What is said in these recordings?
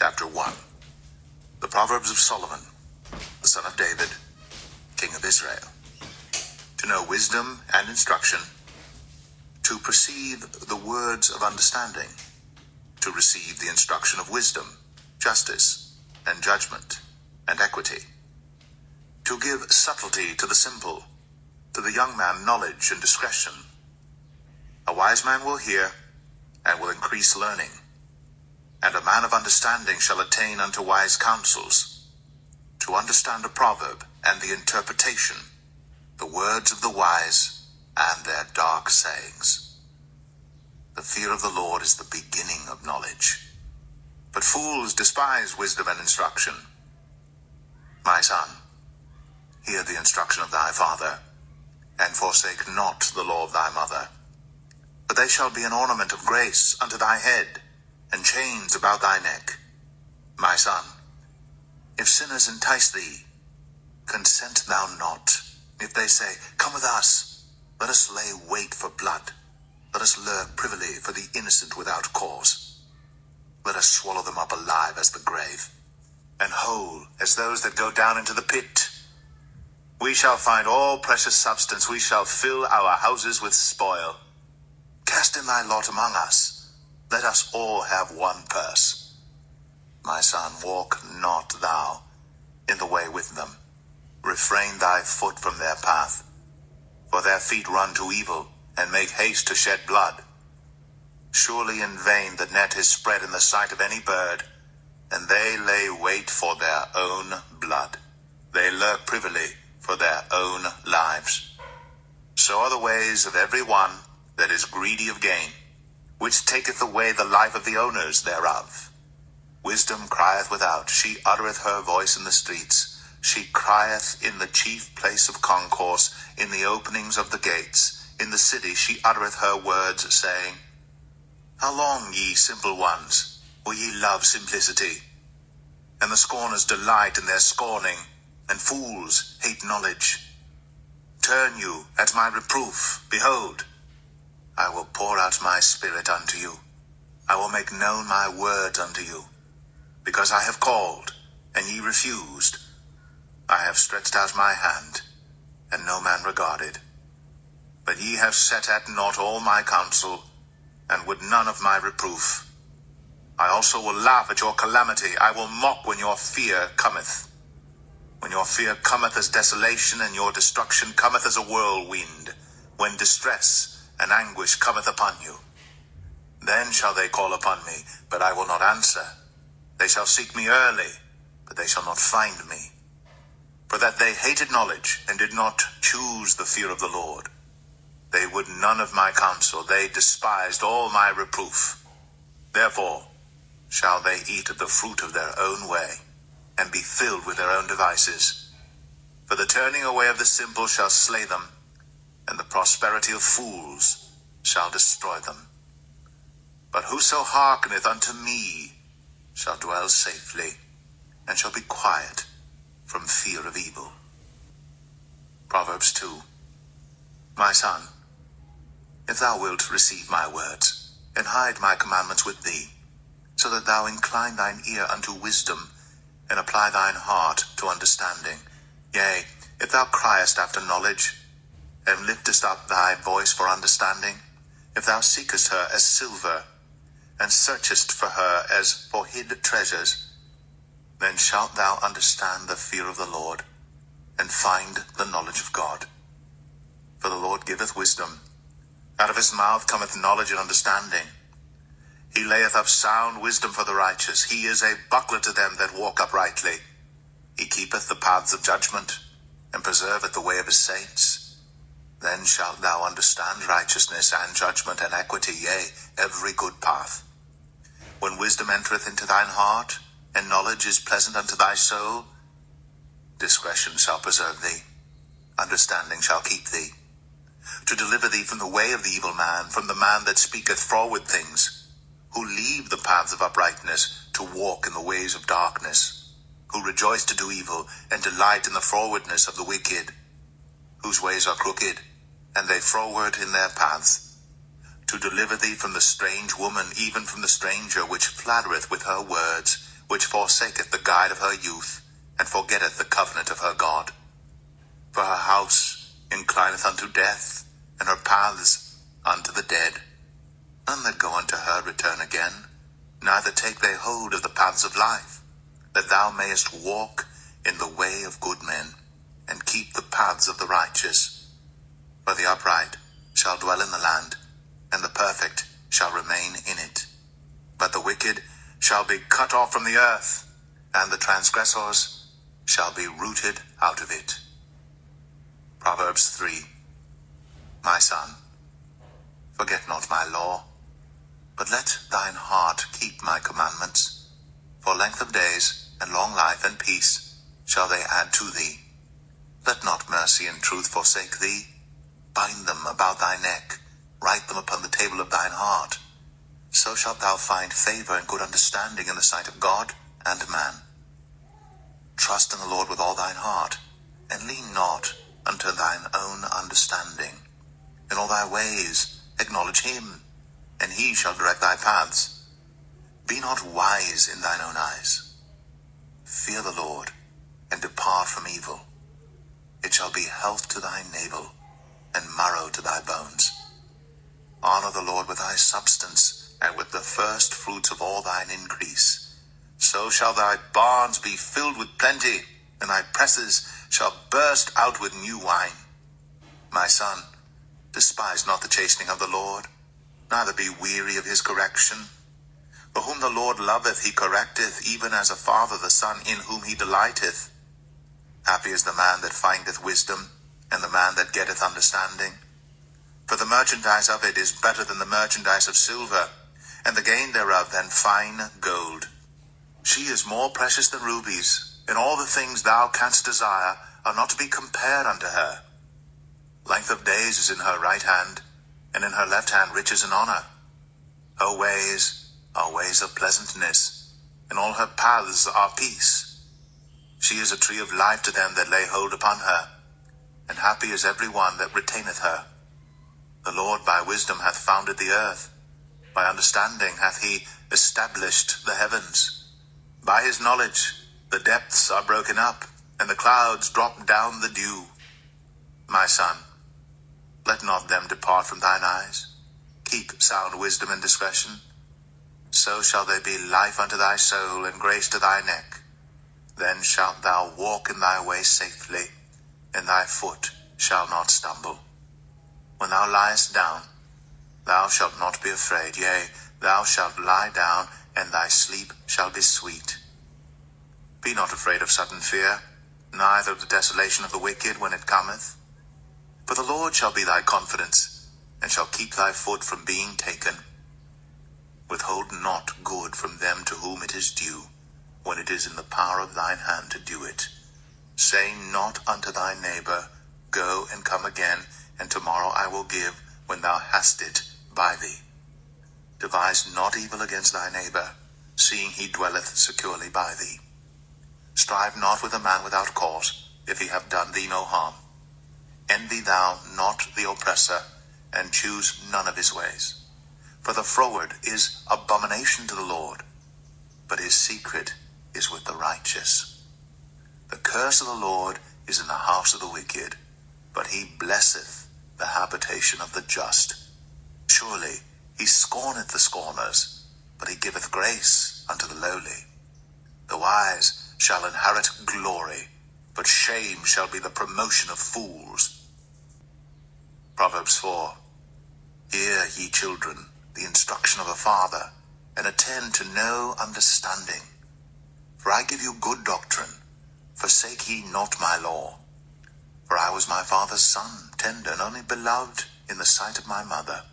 Chapter 1. The Proverbs of Solomon, the son of David, king of Israel. To know wisdom and instruction, to perceive the words of understanding, to receive the instruction of wisdom, justice, and judgment, and equity, to give subtlety to the simple, to the young man knowledge and discretion. A wise man will hear, and will increase learning, and a man of understanding shall attain unto wise counsels. To understand a proverb and the interpretation, the words of the wise and their dark sayings. The fear of the Lord is the beginning of knowledge, but fools despise wisdom and instruction. My son, hear the instruction of thy father, and forsake not the law of thy mother. For they shall be an ornament of grace unto thy head, and chains about thy neck. My son, if sinners entice thee, consent thou not. If they say, Come with us, let us lay wait for blood. Let us lurk privily for the innocent without cause. Let us swallow them up alive as the grave, and whole as those that go down into the pit. We shall find all precious substance. We shall fill our houses with spoil. Cast in thy lot among us. Let us all have one purse. My son, walk not thou in the way with them. Refrain thy foot from their path. For their feet run to evil, and make haste to shed blood. Surely in vain the net is spread in the sight of any bird, and they lay wait for their own blood. They lurk privily for their own lives. So are the ways of every one that is greedy of gain, which taketh away the life of the owners thereof. Wisdom crieth without, she uttereth her voice in the streets. She crieth in the chief place of concourse, in the openings of the gates. In the city she uttereth her words, saying, How long, ye simple ones, will ye love simplicity? And the scorners delight in their scorning, and fools hate knowledge. Turn you at my reproof, behold, I will pour out my spirit unto you. I will make known my words unto you. Because I have called, and ye refused. I have stretched out my hand, and no man regarded. But ye have set at naught all my counsel, and would none of my reproof. I also will laugh at your calamity. I will mock when your fear cometh. When your fear cometh as desolation, and your destruction cometh as a whirlwind, when distress and anguish cometh upon you. Then shall they call upon me, but I will not answer. They shall seek me early, but they shall not find me. For that they hated knowledge, and did not choose the fear of the Lord. They would none of my counsel, they despised all my reproof. Therefore shall they eat of the fruit of their own way, and be filled with their own devices. For the turning away of the simple shall slay them, and the prosperity of fools shall destroy them. But whoso hearkeneth unto me shall dwell safely, and shall be quiet from fear of evil. Proverbs 2. My son, if thou wilt receive my words, and hide my commandments with thee, so that thou incline thine ear unto wisdom, and apply thine heart to understanding. Yea, if thou criest after knowledge, and liftest up thy voice for understanding, if thou seekest her as silver, and searchest for her as for hid treasures, then shalt thou understand the fear of the Lord, and find the knowledge of God. For the Lord giveth wisdom. Out of his mouth cometh knowledge and understanding. He layeth up sound wisdom for the righteous. He is a buckler to them that walk uprightly. He keepeth the paths of judgment, and preserveth the way of his saints. Then shalt thou understand righteousness and judgment and equity, yea, every good path. When wisdom entereth into thine heart, and knowledge is pleasant unto thy soul, discretion shall preserve thee, understanding shall keep thee, to deliver thee from the way of the evil man, from the man that speaketh froward things, who leave the paths of uprightness to walk in the ways of darkness, who rejoice to do evil, and delight in the frowardness of the wicked, whose ways are crooked, and they froward in their paths, to deliver thee from the strange woman, even from the stranger which flattereth with her words, which forsaketh the guide of her youth, and forgetteth the covenant of her God. For her house inclineth unto death, and her paths unto the dead. None that go unto her return again, neither take they hold of the paths of life, that thou mayest walk in the way of good men, and keep the paths of the righteous. For the upright shall dwell in the land, and the perfect shall remain in it. But the wicked shall be cut off from the earth, and the transgressors shall be rooted out of it. Proverbs 3. My son, forget not my law, but let thine heart keep my commandments. For length of days, and long life, and peace shall they add to thee. Let not mercy and truth forsake thee. Bind them about thy neck, write them upon the table of thine heart. So shalt thou find favor and good understanding in the sight of God and man. Trust in the Lord with all thine heart, and lean not unto thine own understanding. In all thy ways acknowledge him, and he shall direct thy paths. Be not wise in thine own eyes. Fear the Lord, and depart from evil. It shall be health to thy navel, and marrow to thy bones. Honor the Lord with thy substance, and with the first fruits of all thine increase. So shall thy barns be filled with plenty, and thy presses shall burst out with new wine. My son, despise not the chastening of the Lord, neither be weary of his correction. For whom the Lord loveth he correcteth, even as a father the son in whom he delighteth. Happy is the man that findeth wisdom, and the man that getteth understanding. For the merchandise of it is better than the merchandise of silver, and the gain thereof than fine gold. She is more precious than rubies, and all the things thou canst desire are not to be compared unto her. Length of days is in her right hand, and in her left hand riches and honor. Her ways are ways of pleasantness, and all her paths are peace. She is a tree of life to them that lay hold upon her, and happy is every one that retaineth her. The Lord by wisdom hath founded the earth, by understanding hath he established the heavens. By his knowledge the depths are broken up, and the clouds drop down the dew. My son, let not them depart from thine eyes. Keep sound wisdom and discretion. So shall they be life unto thy soul, and grace to thy neck. Then shalt thou walk in thy way safely, and thy foot shall not stumble. When thou liest down, thou shalt not be afraid. Yea, thou shalt lie down, and thy sleep shall be sweet. Be not afraid of sudden fear, neither of the desolation of the wicked when it cometh. For the Lord shall be thy confidence, and shall keep thy foot from being taken. Withhold not good from them to whom it is due, when it is in the power of thine hand to do it. Say not unto thy neighbor, Go and come again, and tomorrow I will give, when thou hast it by thee. Devise not evil against thy neighbor, seeing he dwelleth securely by thee. Strive not with a man without cause, if he have done thee no harm. Envy thou not the oppressor, and choose none of his ways. For the froward is abomination to the Lord, but his secret is with the righteous. The curse of the Lord is in the house of the wicked, but he blesseth the habitation of the just. Surely he scorneth the scorners, but he giveth grace unto the lowly. The wise shall inherit glory, but shame shall be the promotion of fools. Proverbs 4. Hear, ye children, the instruction of a father, and attend to no understanding. For I give you good doctrine, forsake ye not my law. For I was my father's son, tender and only beloved in the sight of my mother.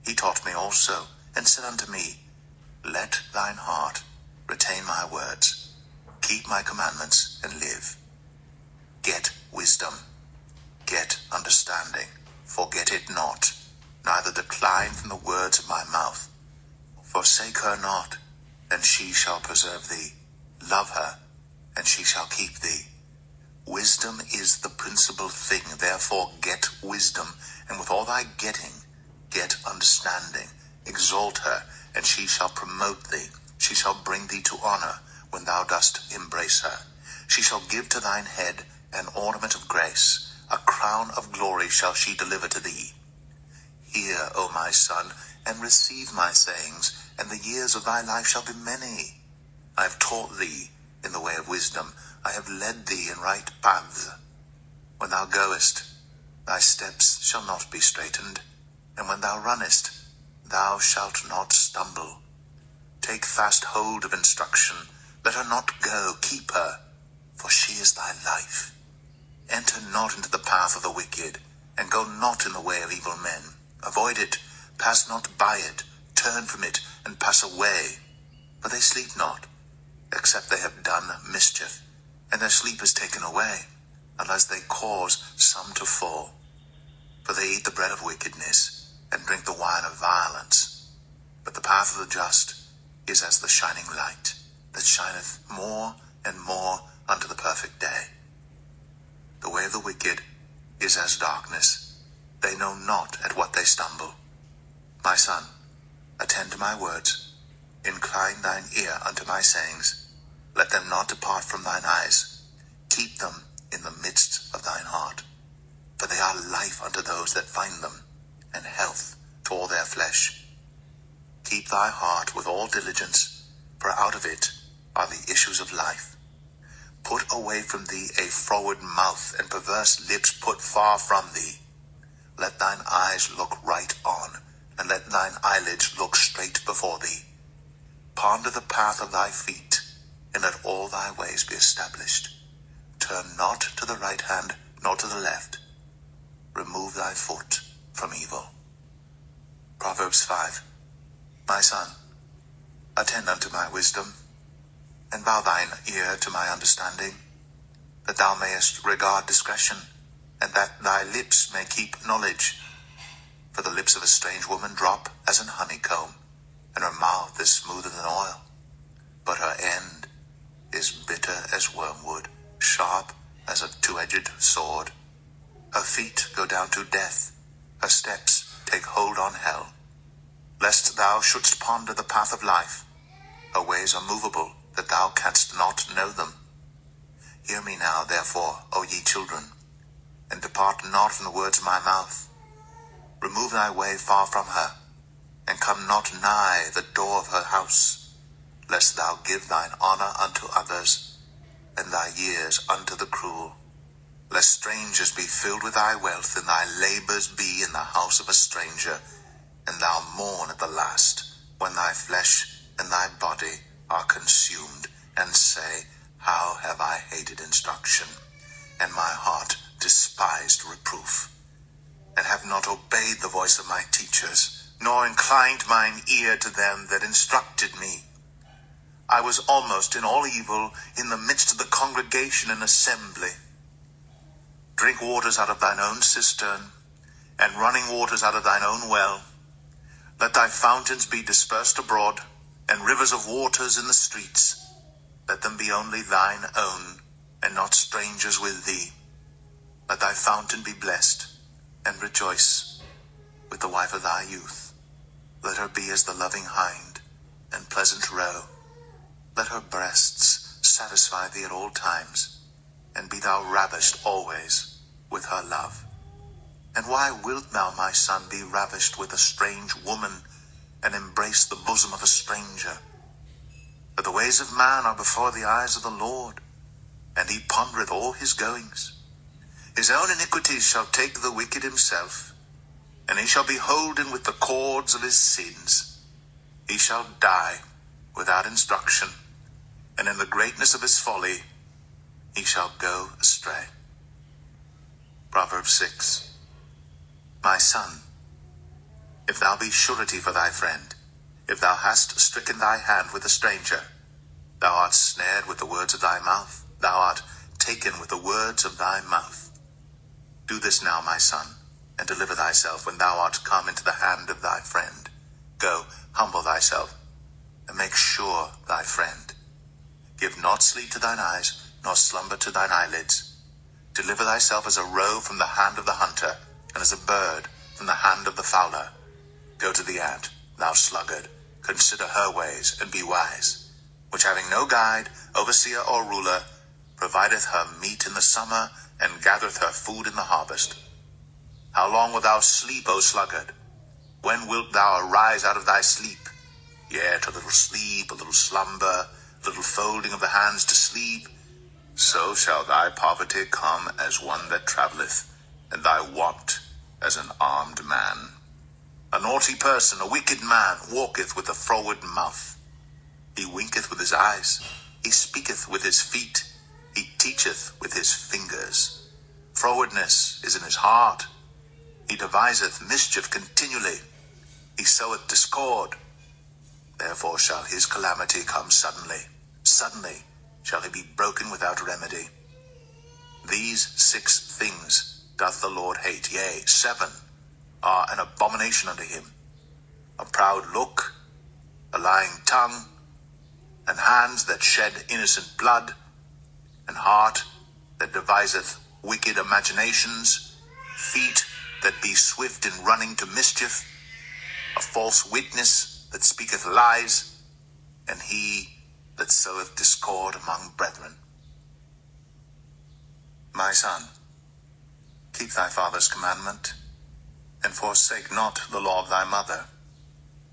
He taught me also, and said unto me, Let thine heart retain my words, keep my commandments, and live. Get wisdom, get understanding, forget it not, neither decline from the words of my mouth. Forsake her not, and she shall preserve thee. Love her, and she shall keep thee. Wisdom is the principal thing, therefore get wisdom, and with all thy getting, get understanding. Exalt her, and she shall promote thee. She shall bring thee to honor. when thou dost embrace her. She shall give to thine head an ornament of grace, a crown of glory shall she deliver to thee. Hear, O my son, and receive my sayings, and the years of thy life shall be many. I have taught thee in the way of wisdom, I have led thee in right paths. When thou goest, thy steps shall not be straitened, and when thou runnest, thou shalt not stumble. Take fast hold of instruction, let her not go, keep her, for she is thy life. Enter not into the path of the wicked, and go not in the way of evil men. Avoid it, pass not by it, turn from it, and pass away. For they sleep not, except they have done mischief, and their sleep is taken away, unless they cause some to fall. For they eat the bread of wickedness, and drink the wine of violence. But the path of the just is as the shining light, that shineth more and more unto the perfect day. The way of the wicked is as darkness, they know not at what they stumble. My son, attend to my words, incline thine ear unto my sayings, let them not depart from thine eyes, keep them in the midst of thine heart. For they are life unto those that find them, and health to all their flesh. Keep thy heart with all diligence, for out of it are the issues of life. Put away from thee a froward mouth, and perverse lips put far from thee. Let thine eyes look right on, and let thine eyelids look straight before thee. Ponder the path of thy feet, and let all thy ways be established. Turn not to the right hand, nor to the left. Remove thy foot from evil. Proverbs 5. My son, attend unto my wisdom, and bow thine ear to my understanding, that thou mayest regard discretion, and that thy lips may keep knowledge. For the lips of a strange woman drop as an honeycomb, and her mouth is smoother than oil. But her end is bitter as wormwood, sharp as a two-edged sword. Her feet go down to death, her steps take hold on hell. Lest thou shouldst ponder the path of life, her ways are movable, that thou canst not know them. Hear me now, therefore, O ye children, and depart not from the words of my mouth. Remove thy way far from her, and come not nigh the door of her house, lest thou give thine honor unto others, and thy years unto the cruel. Lest strangers be filled with thy wealth, and thy labors be in the house of a stranger, and thou mourn at the last, when thy flesh and thy body are consumed, and say, How have I hated instruction, and my heart despised reproof, and have not obeyed the voice of my teachers, nor inclined mine ear to them that instructed me. I was almost in all evil in the midst of the congregation and assembly. Drink waters out of thine own cistern, and running waters out of thine own well. Let thy fountains be dispersed abroad, and rivers of waters in the streets. Let them be only thine own, and not strangers with thee. Let thy fountain be blessed, and rejoice with the wife of thy youth. Let her be as the loving hind, and pleasant roe. Let her breasts satisfy thee at all times, and be thou ravished always with her love. And why wilt thou, my son, be ravished with a strange woman, and embrace the bosom of a stranger? For the ways of man are before the eyes of the Lord, and he pondereth all his goings. His own iniquities shall take the wicked himself, and he shall be holden with the cords of his sins. He shall die without instruction, and in the greatness of his folly he shall go astray. Proverbs 6. My son, if thou be surety for thy friend, if thou hast stricken thy hand with a stranger, thou art snared with the words of thy mouth, thou art taken with the words of thy mouth. Do this now, my son, and deliver thyself when thou art come into the hand of thy friend. Go, humble thyself, and make sure thy friend. Give not sleep to thine eyes, nor slumber to thine eyelids. Deliver thyself as a roe from the hand of the hunter, and as a bird from the hand of the fowler. Go to the ant, thou sluggard, consider her ways, and be wise. which having no guide, overseer, or ruler, provideth her meat in the summer, and gathereth her food in the harvest. How long wilt thou sleep, O sluggard? When wilt thou arise out of thy sleep? Yet a little sleep, a little slumber, a little folding of the hands to sleep. So shall thy poverty come as one that travelleth, and thy want as an armed man. A naughty person, a wicked man, walketh with a froward mouth. He winketh with his eyes, he speaketh with his feet, he teacheth with his fingers. Frowardness is in his heart. He deviseth mischief continually. He soweth discord. Therefore shall his calamity come suddenly. Suddenly shall he be broken without remedy. These 6 things doth the Lord hate, yea, 7 are an abomination unto him: a proud look, a lying tongue, and hands that shed innocent blood, and heart that deviseth wicked imaginations, feet that be swift in running to mischief, a false witness that speaketh lies, and he that soweth discord among brethren. My son, keep thy father's commandment, and forsake not the law of thy mother.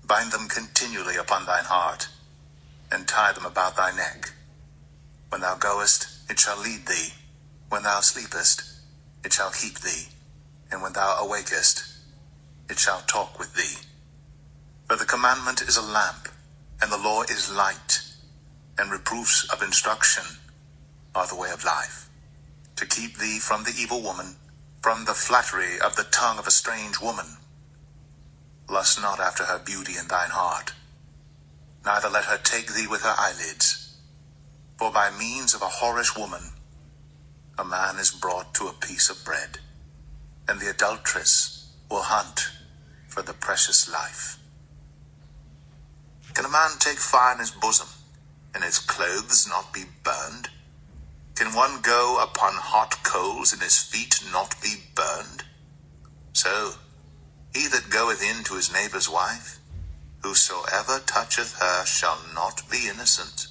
Bind them continually upon thine heart, and tie them about thy neck. When thou goest, it shall lead thee. When thou sleepest, it shall keep thee. And when thou awakest, it shall talk with thee. For the commandment is a lamp, and the law is light, and reproofs of instruction are the way of life, to keep thee from the evil woman, from the flattery of the tongue of a strange woman. Lust not after her beauty in thine heart, neither let her take thee with her eyelids. For by means of a whorish woman a man is brought to a piece of bread, and the adulteress will hunt for the precious life. Can a man take fire in his bosom, and his clothes not be burned? Can one go upon hot coals, and his feet not be burned? So he that goeth in to his neighbour's wife, whosoever toucheth her shall not be innocent.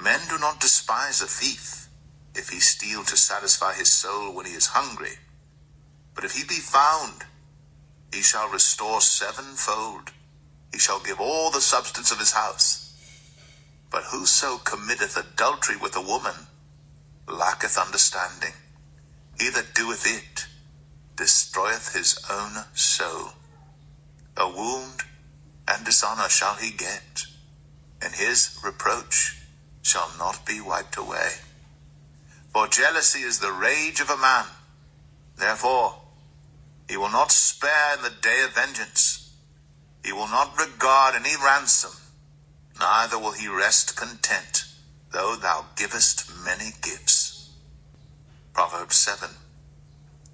Men do not despise a thief, if he steal to satisfy his soul when he is hungry. But if he be found, he shall restore 7-fold. He shall give all the substance of his house. But whoso committeth adultery with a woman lacketh understanding. He that doeth it destroyeth his own soul. A wound and dishonor shall he get, and his reproach shall not be wiped away. For jealousy is the rage of a man. Therefore he will not spare in the day of vengeance. He will not regard any ransom, neither will he rest content, though thou givest many gifts. Proverbs 7.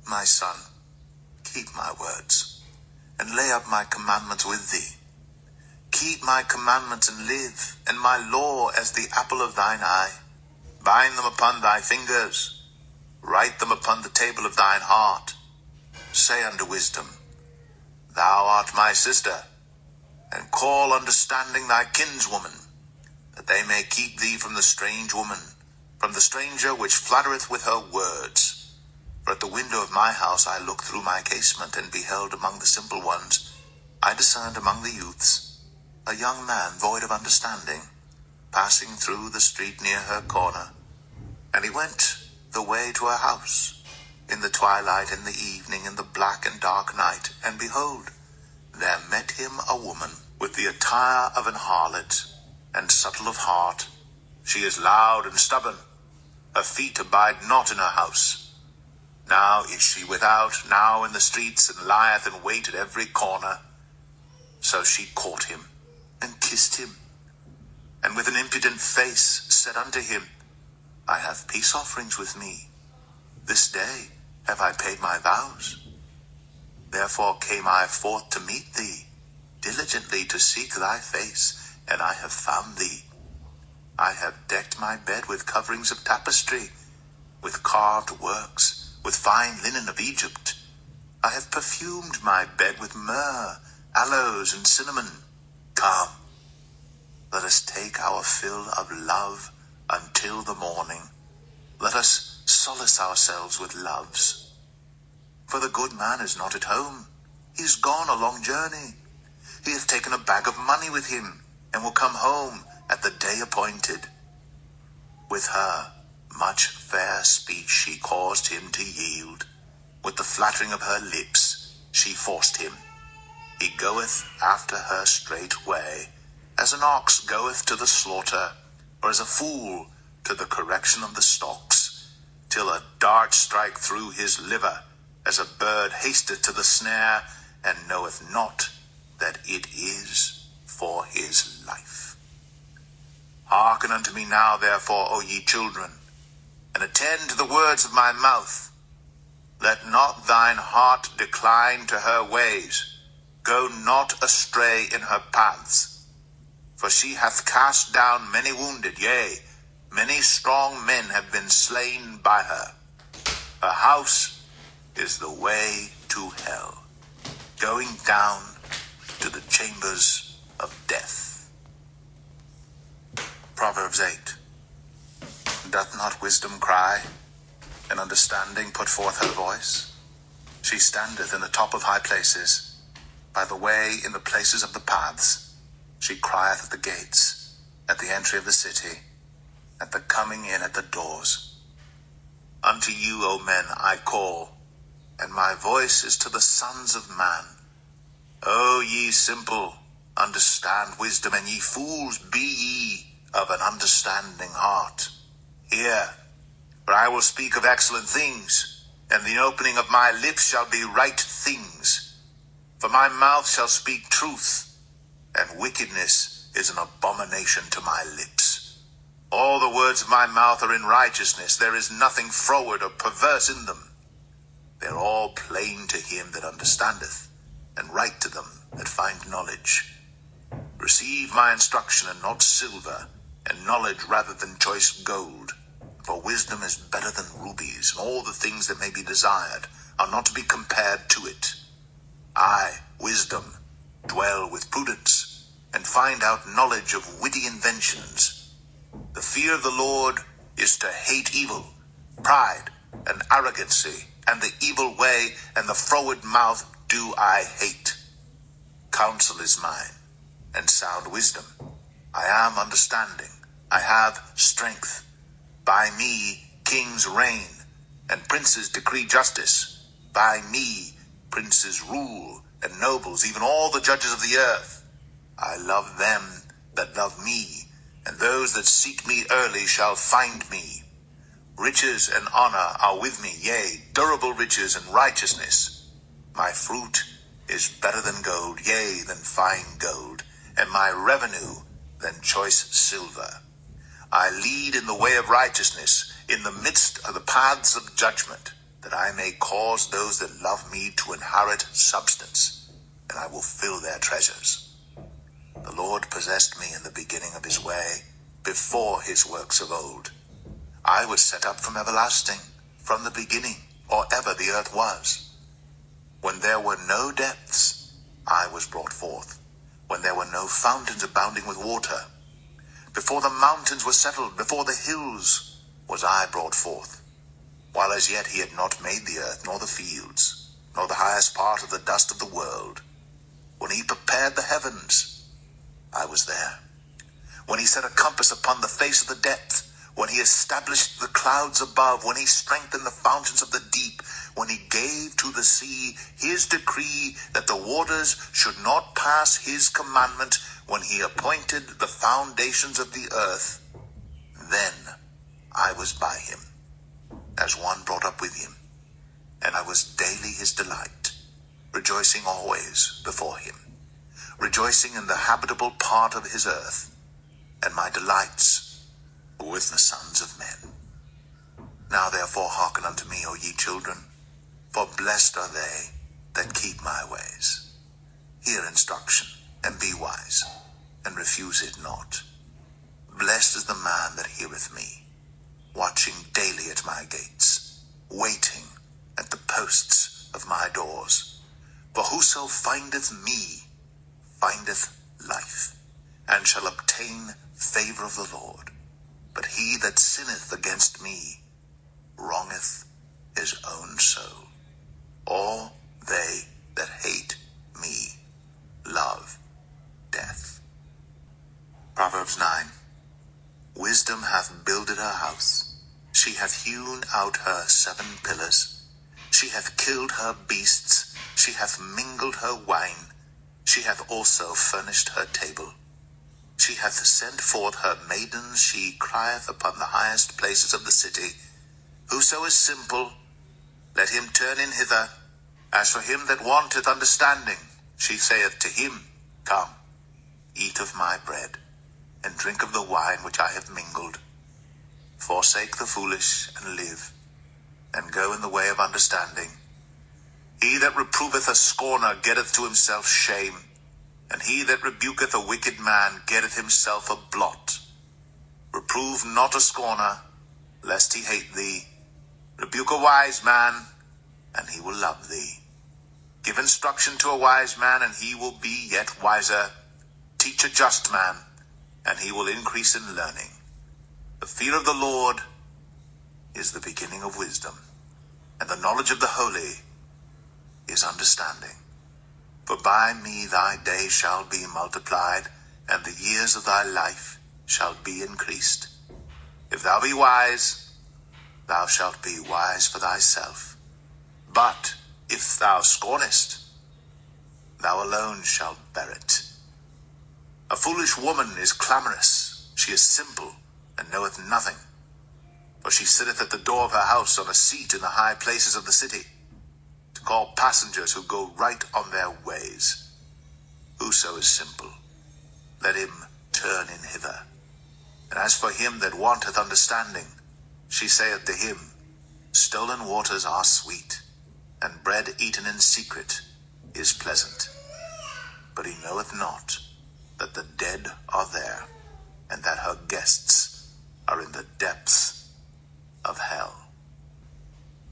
My son, keep my words, and lay up my commandments with thee. Keep my commandments and live, and my law as the apple of thine eye. Bind them upon thy fingers, write them upon the table of thine heart. Say unto wisdom, Thou art my sister, and call understanding thy kinswoman, that they may keep thee from the strange woman, from the stranger which flattereth with her words. For at the window of my house I looked through my casement, and beheld among the simple ones, I discerned among the youths, a young man void of understanding, passing through the street near her corner. And he went the way to her house, in the twilight, in the evening, in the black and dark night. And behold, there met him a woman with the attire of an harlot, and subtle of heart. She is loud and stubborn. Her feet abide not in her house. Now is she without, now in the streets, and lieth in wait at every corner. So she caught him, and kissed him, and with an impudent face said unto him, I have peace offerings with me. This day have I paid my vows. Therefore came I forth to meet thee, diligently to seek thy face, and I have found thee. I have decked my bed with coverings of tapestry, with carved works, with fine linen of Egypt. I have perfumed my bed with myrrh, aloes, and cinnamon. Come, Let us take our fill of love until the morning. Let us solace ourselves with loves. For the good man is not at home. He is gone a long journey. He hath taken a bag of money with him, and will come home at the day appointed. With her much fair speech she caused him to yield. With the flattering of her lips she forced him. He goeth after her straightway, as an ox goeth to the slaughter, or as a fool to the correction of the stocks, till a dart strike through his liver, as a bird hasteth to the snare, and knoweth not that it is for his life. Hearken unto me now, therefore, O ye children, and attend to the words of my mouth. Let not thine heart decline to her ways. Go not astray in her paths. For she hath cast down many wounded, yea, many strong men have been slain by her. Her house is the way to hell, going down to the chambers of death. Proverbs 8. Doth not wisdom cry, and understanding put forth her voice? She standeth in the top of high places, by the way in the places of the paths. She crieth at the gates, at the entry of the city, at the coming in at the doors. Unto you, O men, I call, and my voice is to the sons of man. O ye simple, understand wisdom, and ye fools, be ye of an understanding heart. Hear, for I will speak of excellent things, and the opening of my lips shall be right things. For my mouth shall speak truth, and wickedness is an abomination to my lips. All the words of my mouth are in righteousness. There is nothing froward or perverse in them. They are all plain to him that understandeth, and right to them that find knowledge. Receive my instruction, and not silver, and knowledge rather than choice gold. For wisdom is better than rubies, and all the things that may be desired are not to be compared to it. I, wisdom, dwell with prudence, and find out knowledge of witty inventions. The fear of the Lord is to hate evil, pride, and arrogancy, and the evil way, and the froward mouth do I hate. Counsel is mine, and sound wisdom. I am understanding. I have strength. By me kings reign, and princes decree justice. By me princes rule, and nobles, even all the judges of the earth. I love them that love me, and those that seek me early shall find me. Riches and honor are with me, yea, durable riches and righteousness. My fruit is better than gold, yea, than fine gold, and my revenue than choice silver. I lead in the way of righteousness, in the midst of the paths of judgment, that I may cause those that love me to inherit substance, and I will fill their treasures. The Lord possessed me in the beginning of his way, before his works of old. I was set up from everlasting, from the beginning, or ever the earth was. When there were no depths, I was brought forth, when there were no fountains abounding with water. Before the mountains were settled, before the hills was I brought forth. While as yet he had not made the earth, nor the fields, nor the highest part of the dust of the world. When he prepared the heavens, I was there. When he set a compass upon the face of the depth, when he established the clouds above, when he strengthened the fountains of the deep, when he gave to the sea his decree that the waters should not pass his commandment, when he appointed the foundations of the earth, then I was by him, as one brought up with him, and I was daily his delight, rejoicing always before him, rejoicing in the habitable part of his earth, and my delights were with the sons of men. Now therefore hearken unto me, O ye children, for blessed are they that keep my ways. Hear instruction, and be wise, and refuse it not. Blessed is the man that heareth me, watching daily at my gates, waiting at the posts of my doors. For whoso findeth me findeth life, and shall obtain favor of the Lord. But he that sinneth against me wrongeth his own soul. All they that hate me love death. Proverbs 9. Wisdom hath builded her house. She hath hewn out her 7 pillars. She hath killed her beasts. She hath mingled her wine. She hath also furnished her table. She hath sent forth her maidens. She crieth upon the highest places of the city. Whoso is simple, let him turn in hither. As for him that wanteth understanding, she saith to him, Come, eat of my bread, and drink of the wine which I have mingled. Forsake the foolish, and live, and go in the way of understanding. He that reproveth a scorner getteth to himself shame, and he that rebuketh a wicked man getteth himself a blot. Reprove not a scorner, lest he hate thee. Rebuke a wise man, and he will love thee. Give instruction to a wise man, and he will be yet wiser. Teach a just man, and he will increase in learning. The fear of the Lord is the beginning of wisdom, and the knowledge of the holy is understanding. For by me thy days shall be multiplied, and the years of thy life shall be increased. If thou be wise, thou shalt be wise for thyself. But if thou scornest, thou alone shalt bear it. A foolish woman is clamorous. She is simple, and knoweth nothing. For she sitteth at the door of her house on a seat in the high places of the city, to call passengers who go right on their ways. Whoso is simple, let him turn in hither. And as for him that wanteth understanding, she saith to him, Stolen waters are sweet, and bread eaten in secret is pleasant. But he knoweth not that the dead are there, and that her guests are in the depths of hell.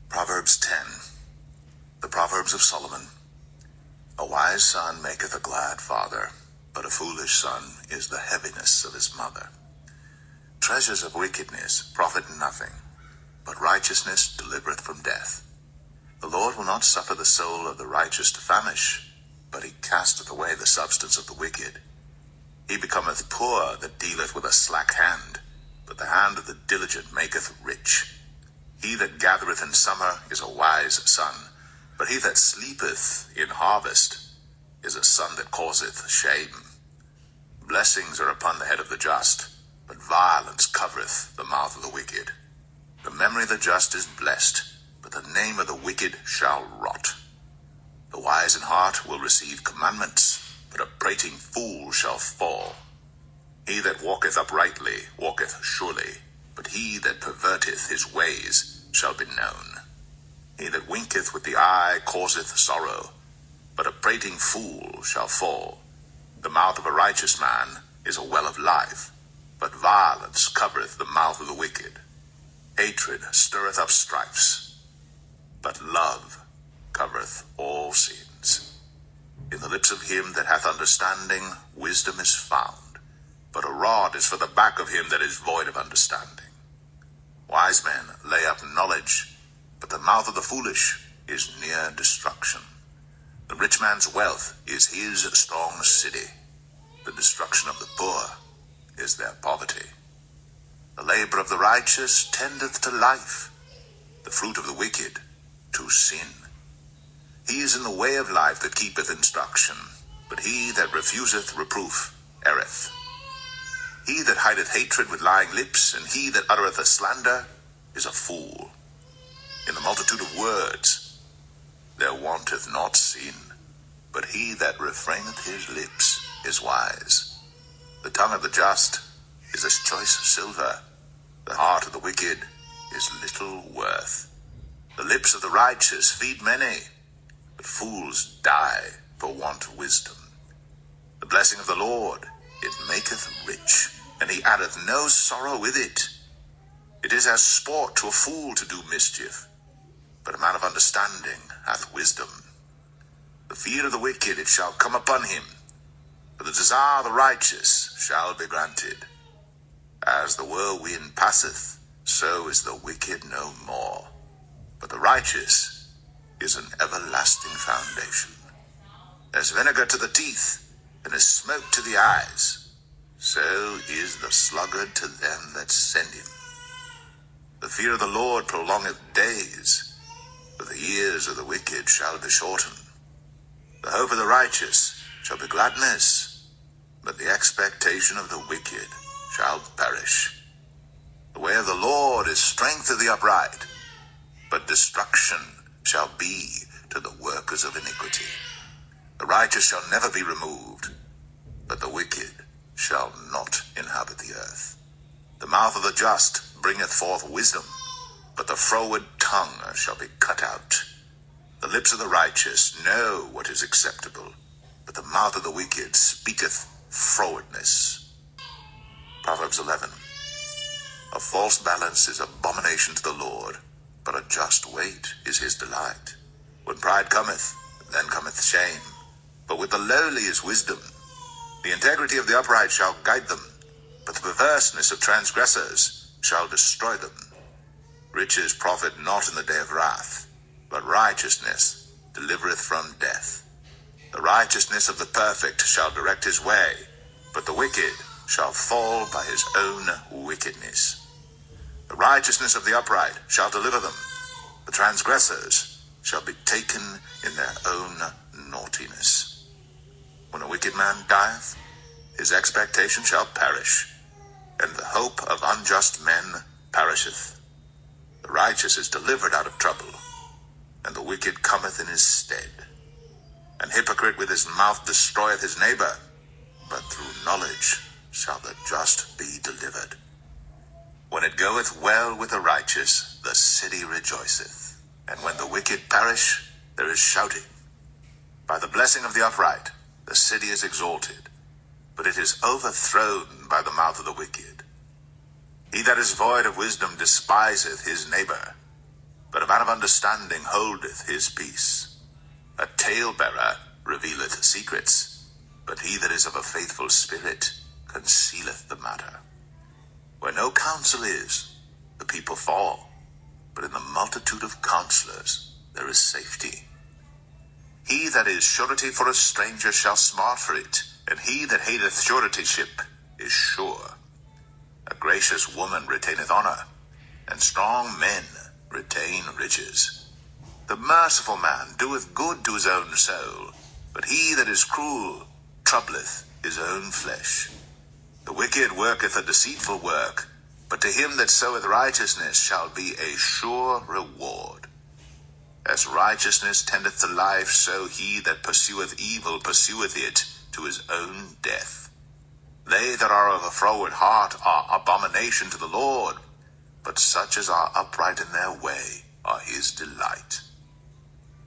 Proverbs 10. The Proverbs of Solomon. A wise son maketh a glad father, but a foolish son is the heaviness of his mother. Treasures of wickedness profit nothing, but righteousness delivereth from death. The Lord will not suffer the soul of the righteous to famish, but he casteth away the substance of the wicked. He becometh poor that dealeth with a slack hand, but the hand of the diligent maketh rich. He that gathereth in summer is a wise son, but he that sleepeth in harvest is a son that causeth shame. Blessings are upon the head of the just, but violence covereth the mouth of the wicked. The memory of the just is blessed, but the name of the wicked shall rot. The wise in heart will receive commandments, but a prating fool shall fall. He that walketh uprightly walketh surely, but he that perverteth his ways shall be known. He that winketh with the eye causeth sorrow, but a prating fool shall fall. The mouth of a righteous man is a well of life, but violence covereth the mouth of the wicked. Hatred stirreth up strifes, but love covereth all sins. In the lips of him that hath understanding wisdom is found, but a rod is for the back of him that is void of understanding. Wise men lay up knowledge, but the mouth of the foolish is near destruction. The rich man's wealth is his strong city. The destruction of the poor is their poverty. The labor of the righteous tendeth to life, the fruit of the wicked to sin. He is in the way of life that keepeth instruction, but he that refuseth reproof erreth. He that hideth hatred with lying lips, and he that uttereth a slander, is a fool. In the multitude of words there wanteth not sin, but he that refraineth his lips is wise. The tongue of the just is as choice silver, the heart of the wicked is little worth. The lips of the righteous feed many, but fools die for want of wisdom. The blessing of the Lord, it maketh rich, and he addeth no sorrow with it. It is as sport to a fool to do mischief, but a man of understanding hath wisdom. The fear of the wicked it shall come upon him, For the desire of the righteous shall be granted. As the whirlwind passeth, so is the wicked no more. But the righteous is an everlasting foundation. As vinegar to the teeth, and as smoke to the eyes, so is the sluggard to them that send him. The fear of the Lord prolongeth days, but the years of the wicked shall be shortened. The hope of the righteous shall be gladness, but the expectation of the wicked shall perish. The way of the Lord is strength to the upright, but destruction shall be to the workers of iniquity. The righteous shall never be removed, but the wicked shall not inhabit the earth. The mouth of the just bringeth forth wisdom, but the froward tongue shall be cut out. The lips of the righteous know what is acceptable, but the mouth of the wicked speaketh frowardness. Proverbs 11. A false balance is abomination to the Lord, but a just weight is his delight. When pride cometh, then cometh shame, but with the lowly is wisdom. The integrity of the upright shall guide them, but the perverseness of transgressors shall destroy them. Riches profit not in the day of wrath, but righteousness delivereth from death. The righteousness of the perfect shall direct his way, but the wicked shall fall by his own wickedness. The righteousness of the upright shall deliver them. The transgressors shall be taken in their own naughtiness. When a wicked man dieth, his expectation shall perish, and the hope of unjust men perisheth. The righteous is delivered out of trouble, and the wicked cometh in his stead. An hypocrite with his mouth destroyeth his neighbor, but through knowledge shall the just be delivered. When it goeth well with the righteous, the city rejoiceth, and when the wicked perish, there is shouting. By the blessing of the upright, the city is exalted, but it is overthrown by the mouth of the wicked. He that is void of wisdom despiseth his neighbor, but a man of understanding holdeth his peace. A talebearer revealeth secrets, but he that is of a faithful spirit concealeth the matter. Where no counsel is, the people fall, but in the multitude of counselors there is safety. He that is surety for a stranger shall smart for it, and he that hateth suretyship is sure. A gracious woman retaineth honor, and strong men retain riches. The merciful man doeth good to his own soul, but he that is cruel troubleth his own flesh. The wicked worketh a deceitful work, but to him that soweth righteousness shall be a sure reward. As righteousness tendeth to life, so he that pursueth evil pursueth it to his own death. They that are of a froward heart are abomination to the Lord, but such as are upright in their way are his delight.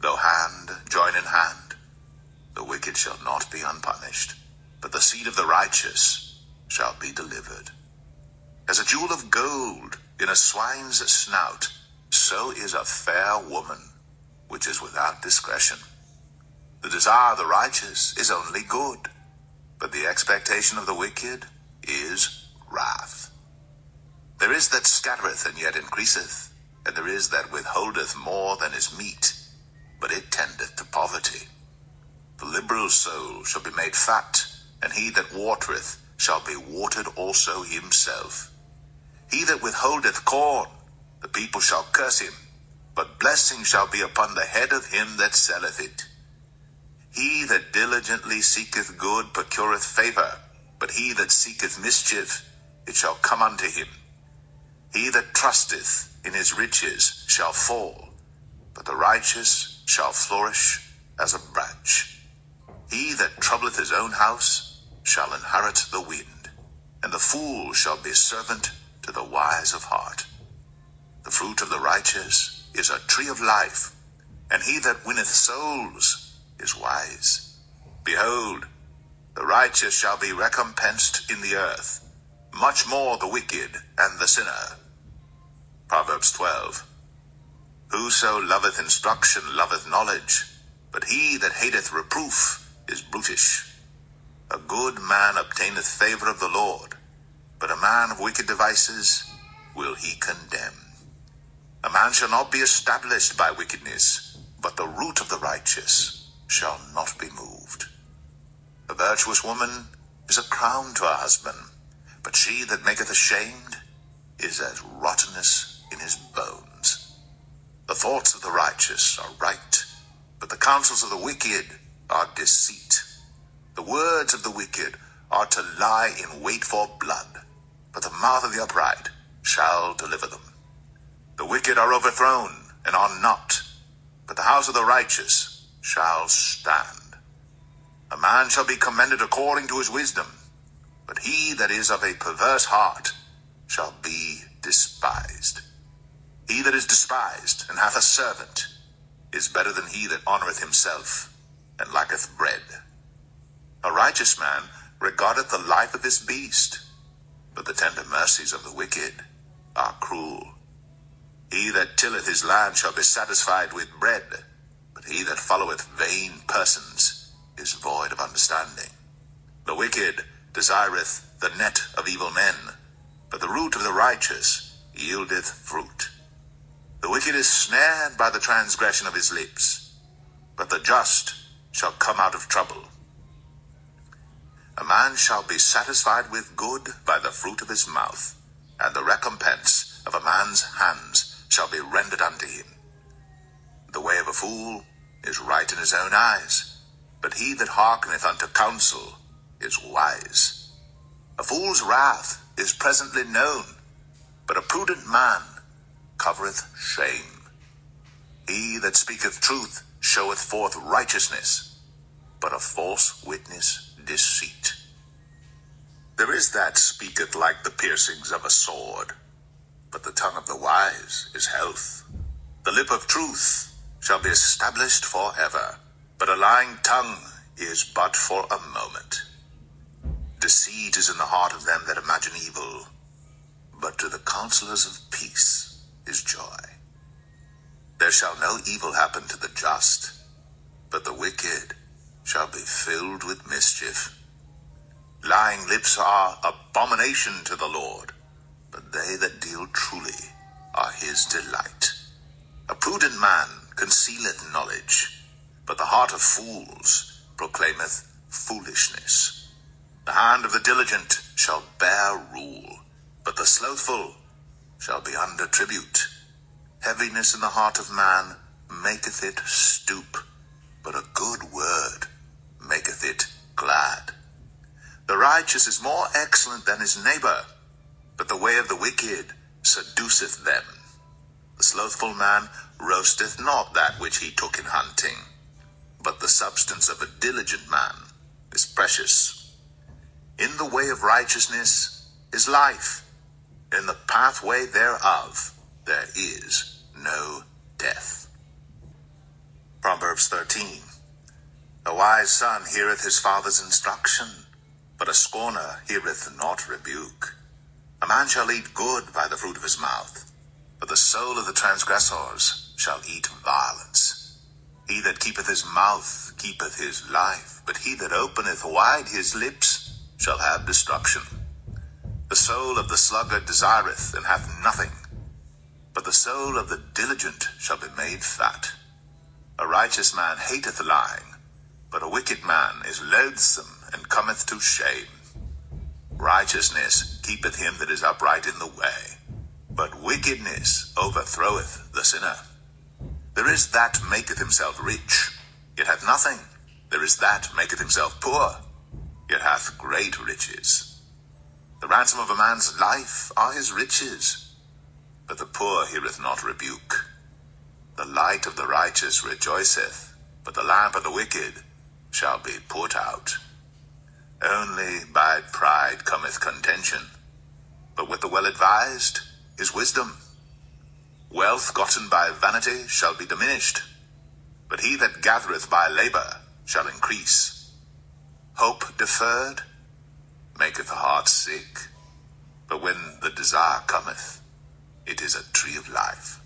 Though hand join in hand, the wicked shall not be unpunished, but the seed of the righteous shall be delivered. As a jewel of gold in a swine's snout, so is a fair woman which is without discretion. The desire of the righteous is only good, but the expectation of the wicked is wrath. There is that scattereth and yet increaseth, and there is that withholdeth more than is meet, but it tendeth to poverty. The liberal soul shall be made fat, and he that watereth shall be watered also himself. He that withholdeth corn, the people shall curse him, but blessing shall be upon the head of him that selleth it. He that diligently seeketh good procureth favor, but he that seeketh mischief, it shall come unto him. He that trusteth in his riches shall fall, but the righteous shall flourish as a branch. He that troubleth his own house shall inherit the wind, and the fool shall be servant to the wise of heart. The fruit of the righteous is a tree of life, and he that winneth souls is wise. Behold, the righteous shall be recompensed in the earth, much more the wicked and the sinner. Proverbs 12. Whoso loveth instruction loveth knowledge, but he that hateth reproof is brutish. A good man obtaineth favor of the Lord, but a man of wicked devices will he condemn. A man shall not be established by wickedness, but the root of the righteous shall not be moved. A virtuous woman is a crown to her husband, but she that maketh ashamed is as rottenness in his bones. The thoughts of the righteous are right, but the counsels of the wicked are deceit. The words of the wicked are to lie in wait for blood, but the mouth of the upright shall deliver them. The wicked are overthrown and are not, but the house of the righteous shall stand. A man shall be commended according to his wisdom, but he that is of a perverse heart shall be despised. He that is despised and hath a servant is better than he that honoureth himself and lacketh bread. A righteous man regardeth the life of his beast, but the tender mercies of the wicked are cruel. He that tilleth his land shall be satisfied with bread, but he that followeth vain persons is void of understanding. The wicked desireth the net of evil men, but the root of the righteous yieldeth fruit. The wicked is snared by the transgression of his lips, but the just shall come out of trouble. A man shall be satisfied with good by the fruit of his mouth, and the recompense of a man's hands shall be rendered unto him. The way of a fool is right in his own eyes, but he that hearkeneth unto counsel is wise. A fool's wrath is presently known, but a prudent man covereth shame. He that speaketh truth showeth forth righteousness, but a false witness deceit. There is that speaketh like the piercings of a sword, but the tongue of the wise is health. The lip of truth shall be established forever, but a lying tongue is but for a moment. Deceit is in the heart of them that imagine evil, but to the counselors of peace is joy. There shall no evil happen to the just, but the wicked shall be filled with mischief. Lying lips are abomination to the Lord, but they that deal truly are his delight. A prudent man concealeth knowledge, but the heart of fools proclaimeth foolishness. The hand of the diligent shall bear rule, but the slothful shall be under tribute. Heaviness in the heart of man maketh it stoop, but a good word maketh it glad. The righteous is more excellent than his neighbor, but the way of the wicked seduceth them. The slothful man roasteth not that which he took in hunting, but the substance of a diligent man is precious. In the way of righteousness is life, in the pathway thereof there is no death. Proverbs 13. A wise son heareth his father's instruction, but a scorner heareth not rebuke. A man shall eat good by the fruit of his mouth, but the soul of the transgressors shall eat violence. He that keepeth his mouth keepeth his life, but he that openeth wide his lips shall have destruction. The soul of the sluggard desireth and hath nothing, but the soul of the diligent shall be made fat. A righteous man hateth lying, but a wicked man is loathsome and cometh to shame. Righteousness keepeth him that is upright in the way, but wickedness overthroweth the sinner. There is that maketh himself rich, yet hath nothing. There is that maketh himself poor, yet hath great riches. The ransom of a man's life are his riches, but the poor heareth not rebuke. The light of the righteous rejoiceth, but the lamp of the wicked shall be put out. Only by pride cometh contention, but with the well-advised is wisdom. Wealth gotten by vanity shall be diminished, but he that gathereth by labor shall increase. Hope deferred maketh the heart sick, but when the desire cometh, it is a tree of life.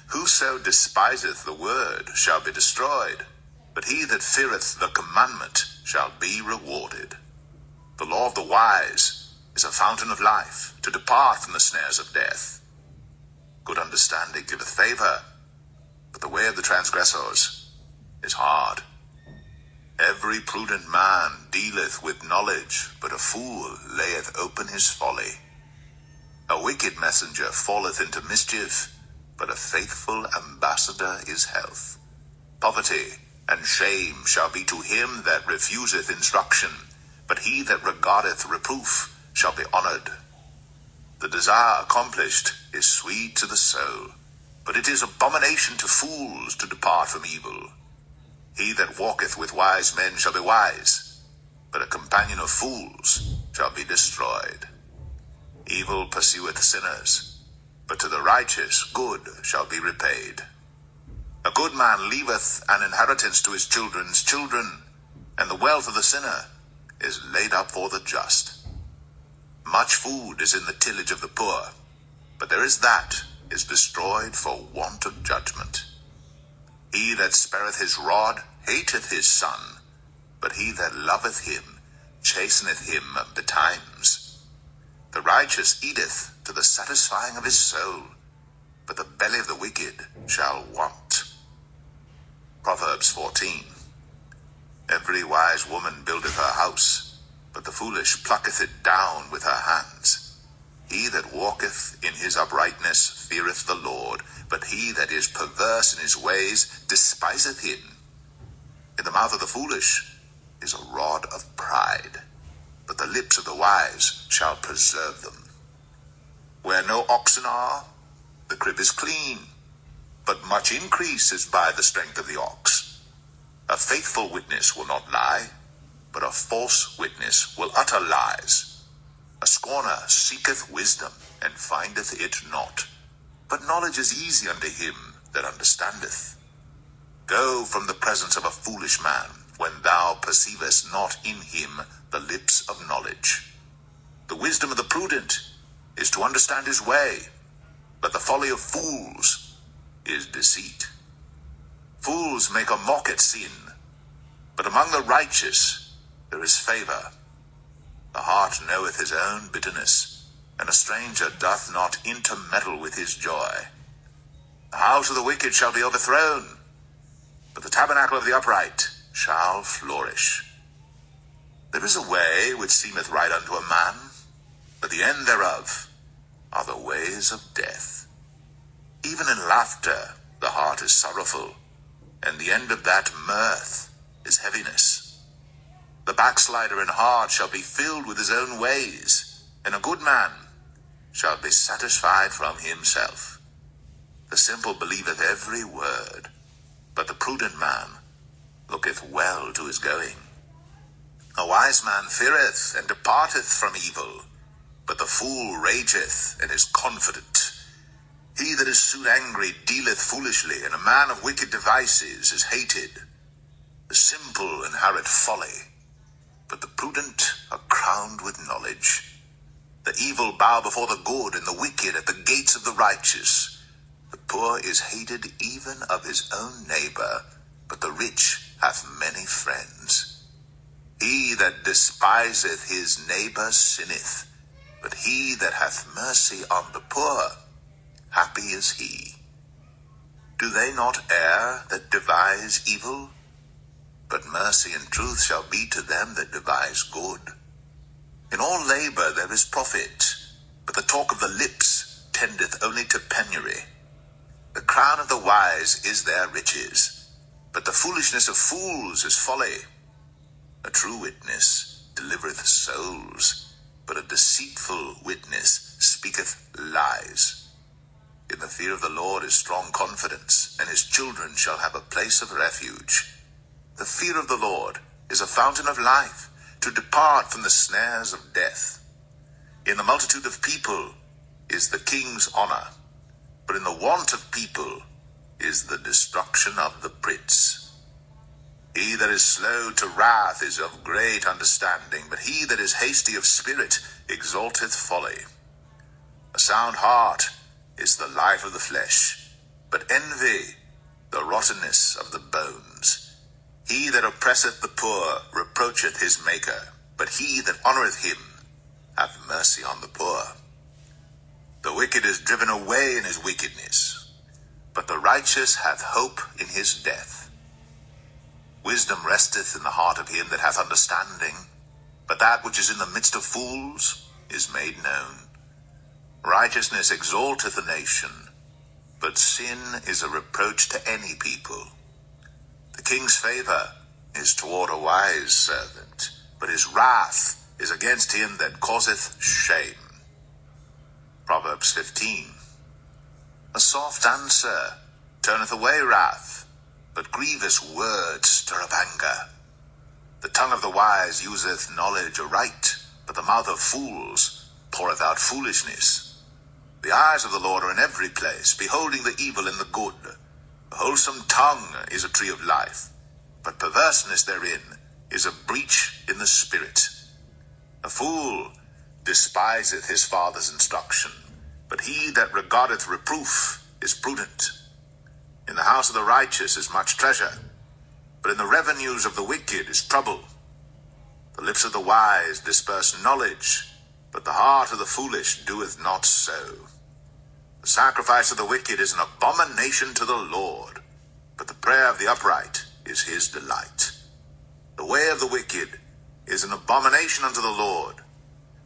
Whoso despiseth the word shall be destroyed, but he that feareth the commandment shall be rewarded. The law of the wise is a fountain of life, to depart from the snares of death. Good understanding giveth favor, but the way of the transgressors is hard. Every prudent man dealeth with knowledge, but a fool layeth open his folly. A wicked messenger falleth into mischief, but a faithful ambassador is health. Poverty and shame shall be to him that refuseth instruction, but he that regardeth reproof shall be honored. The desire accomplished is sweet to the soul, but it is abomination to fools to depart from evil. He that walketh with wise men shall be wise, but a companion of fools shall be destroyed. Evil pursueth sinners, but to the righteous good shall be repaid. A good man leaveth an inheritance to his children's children, and the wealth of the sinner is laid up for the just. Much food is in the tillage of the poor, but there is that is destroyed for want of judgment. He that spareth his rod hateth his son, but he that loveth him chasteneth him betimes. The righteous eateth to the satisfying of his soul, but the belly of the wicked shall want. Proverbs 14. Every wise woman buildeth her house, but the foolish plucketh it down with her hands. He that walketh in his uprightness feareth the Lord, but he that is perverse in his ways despiseth him. In the mouth of the foolish is a rod of pride, but the lips of the wise shall preserve them. Where no oxen are, the crib is clean, but much increase is by the strength of the ox. A faithful witness will not lie, but a false witness will utter lies. A scorner seeketh wisdom, and findeth it not. But knowledge is easy unto him that understandeth. Go from the presence of a foolish man, when thou perceivest not in him the lips of knowledge. The wisdom of the prudent is to understand his way, but the folly of fools is deceit. Fools make a mock at sin, but among the righteous there is favor. The heart knoweth his own bitterness, and a stranger doth not intermeddle with his joy. The house of the wicked shall be overthrown, but the tabernacle of the upright shall flourish. There is a way which seemeth right unto a man, but the end thereof are the ways of death. Even in laughter the heart is sorrowful, and the end of that mirth is heaviness. The backslider in heart shall be filled with his own ways, and a good man shall be satisfied from himself. The simple believeth every word, but the prudent man looketh well to his going. A wise man feareth and departeth from evil, but the fool rageth and is confident. He that is soon angry dealeth foolishly, and a man of wicked devices is hated. The simple inherit folly, but the prudent are crowned with knowledge. The evil bow before the good, and the wicked at the gates of the righteous. The poor is hated even of his own neighbor, but the rich hath many friends. He that despiseth his neighbor sinneth, but he that hath mercy on the poor, happy is he. Do they not err that devise evil? But mercy and truth shall be to them that devise good. In all labor there is profit, but the talk of the lips tendeth only to penury. The crown of the wise is their riches, but the foolishness of fools is folly. A true witness delivereth souls, but a deceitful witness speaketh lies. In the fear of the Lord is strong confidence, and his children shall have a place of refuge. The fear of the Lord is a fountain of life, to depart from the snares of death. In the multitude of people is the king's honor, but in the want of people is the destruction of the prince. He that is slow to wrath is of great understanding, but he that is hasty of spirit exalteth folly. A sound heart is the life of the flesh, but envy the rottenness of the bones. He that oppresseth the poor reproacheth his maker, but he that honoureth him hath mercy on the poor. The wicked is driven away in his wickedness, but the righteous hath hope in his death. Wisdom resteth in the heart of him that hath understanding, but that which is in the midst of fools is made known. Righteousness exalteth a nation, but sin is a reproach to any people. The king's favour is toward a wise servant, but his wrath is against him that causeth shame. Proverbs 15. A soft answer turneth away wrath, but grievous words stir up anger. The tongue of the wise useth knowledge aright, but the mouth of fools poureth out foolishness. The eyes of the Lord are in every place, beholding the evil and the good. A wholesome tongue is a tree of life, but perverseness therein is a breach in the spirit. A fool despiseth his father's instruction, but he that regardeth reproof is prudent. In the house of the righteous is much treasure, but in the revenues of the wicked is trouble. The lips of the wise disperse knowledge, but the heart of the foolish doeth not so. The sacrifice of the wicked is an abomination to the Lord, but the prayer of the upright is his delight. The way of the wicked is an abomination unto the Lord,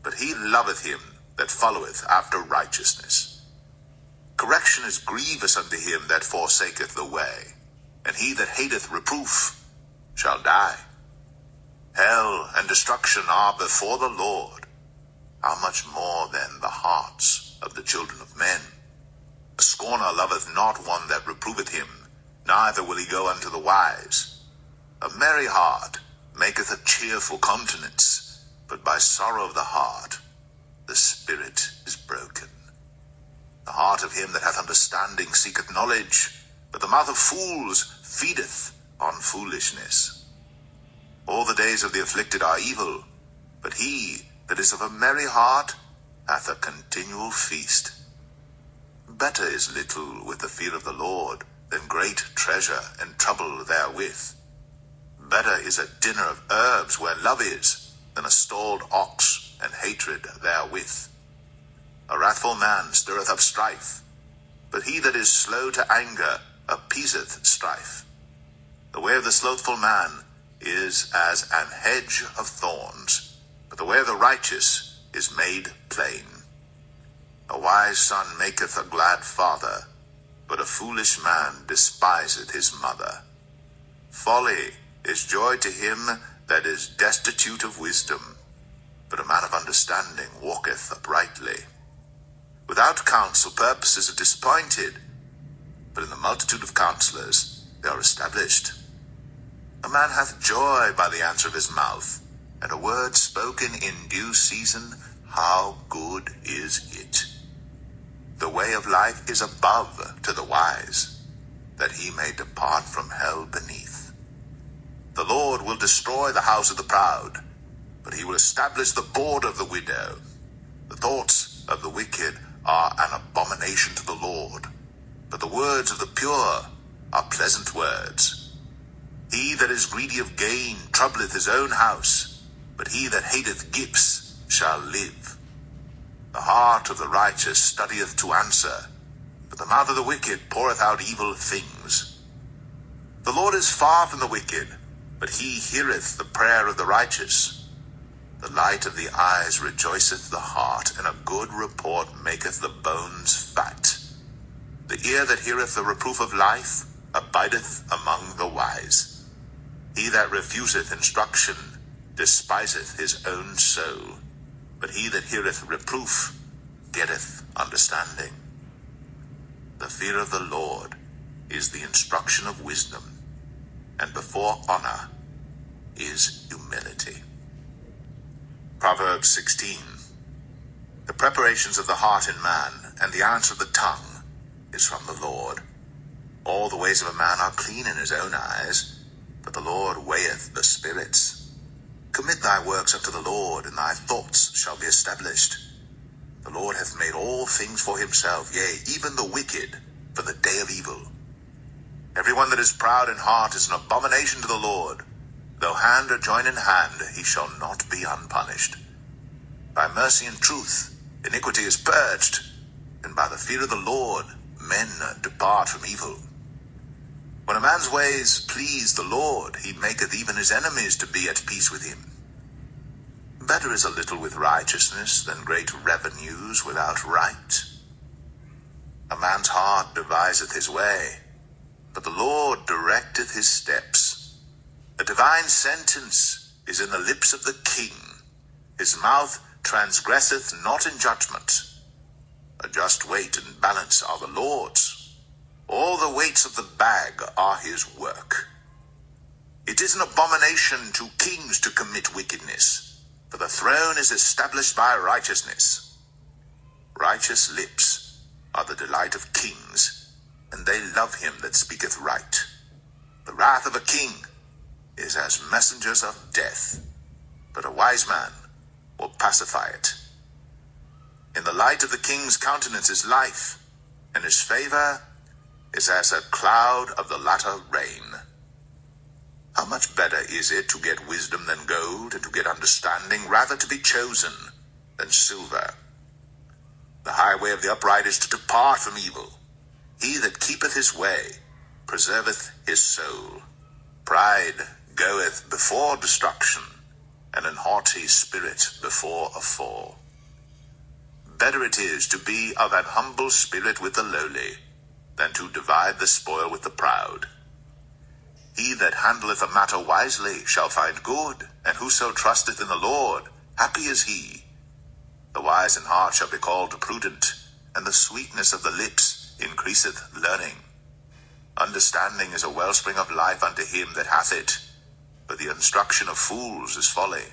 but he loveth him that followeth after righteousness. Correction is grievous unto him that forsaketh the way, and he that hateth reproof shall die. Hell and destruction are before the Lord. How much more then the hearts of the children of men? A scorner loveth not one that reproveth him, neither will he go unto the wise. A merry heart maketh a cheerful countenance, but by sorrow of the heart the spirit is broken. The heart of him that hath understanding seeketh knowledge, but the mouth of fools feedeth on foolishness. All the days of the afflicted are evil, but he that is of a merry heart hath a continual feast. Better is little with the fear of the Lord than great treasure and trouble therewith. Better is a dinner of herbs where love is, than a stalled ox and hatred therewith. A wrathful man stirreth up strife, but he that is slow to anger appeaseth strife. The way of the slothful man is as an hedge of thorns, but the way of the righteous is made plain. A wise son maketh a glad father, but a foolish man despiseth his mother. Folly is joy to him that is destitute of wisdom, but a man of understanding walketh uprightly. Without counsel purposes are disappointed, but in the multitude of counselors they are established. A man hath joy by the answer of his mouth, and a word spoken in due season, how good is it! The way of life is above to the wise, that he may depart from hell beneath. The Lord will destroy the house of the proud, but he will establish the board of the widow. The thoughts of the wicked are an abomination to the Lord, but the words of the pure are pleasant words. He that is greedy of gain troubleth his own house, but he that hateth gifts shall live. The heart of the righteous studieth to answer, but the mouth of the wicked poureth out evil things. The Lord is far from the wicked, but he heareth the prayer of the righteous. The light of the eyes rejoiceth the heart, and a good report maketh the bones fat. The ear that heareth the reproof of life abideth among the wise. He that refuseth instruction despiseth his own soul, but he that heareth reproof getteth understanding. The fear of the Lord is the instruction of wisdom, and before honor is humility. Proverbs 16. The preparations of the heart in man, and the answer of the tongue, is from the Lord. All the ways of a man are clean in his own eyes, but the Lord weigheth the spirits. Commit thy works unto the Lord, and thy thoughts shall be established. The Lord hath made all things for himself, yea, even the wicked, for the day of evil. Every one that is proud in heart is an abomination to the Lord, Though hand or join in hand, he shall not be unpunished. By mercy and truth, iniquity is purged, and by the fear of the Lord, men depart from evil. When a man's ways please the Lord, he maketh even his enemies to be at peace with him. Better is a little with righteousness than great revenues without right. A man's heart deviseth his way, but the Lord directeth his steps. A divine sentence is in the lips of the king. His mouth transgresseth not in judgment. A just weight and balance are the Lord's. All the weights of the bag are his work. It is an abomination to kings to commit wickedness, for the throne is established by righteousness. Righteous lips are the delight of kings, and they love him that speaketh right. The wrath of a king is as messengers of death, but a wise man will pacify it. In the light of the king's countenance is life, and his favor is as a cloud of the latter rain. How much better is it to get wisdom than gold, and to get understanding rather to be chosen than silver? The highway of the upright is to depart from evil. He that keepeth his way preserveth his soul. Pride goeth before destruction, and an haughty spirit before a fall. Better it is to be of an humble spirit with the lowly, than to divide the spoil with the proud. He that handleth a matter wisely shall find good, and whoso trusteth in the Lord, happy is he. The wise in heart shall be called prudent, and the sweetness of the lips increaseth learning. Understanding is a wellspring of life unto him that hath it, but the instruction of fools is folly.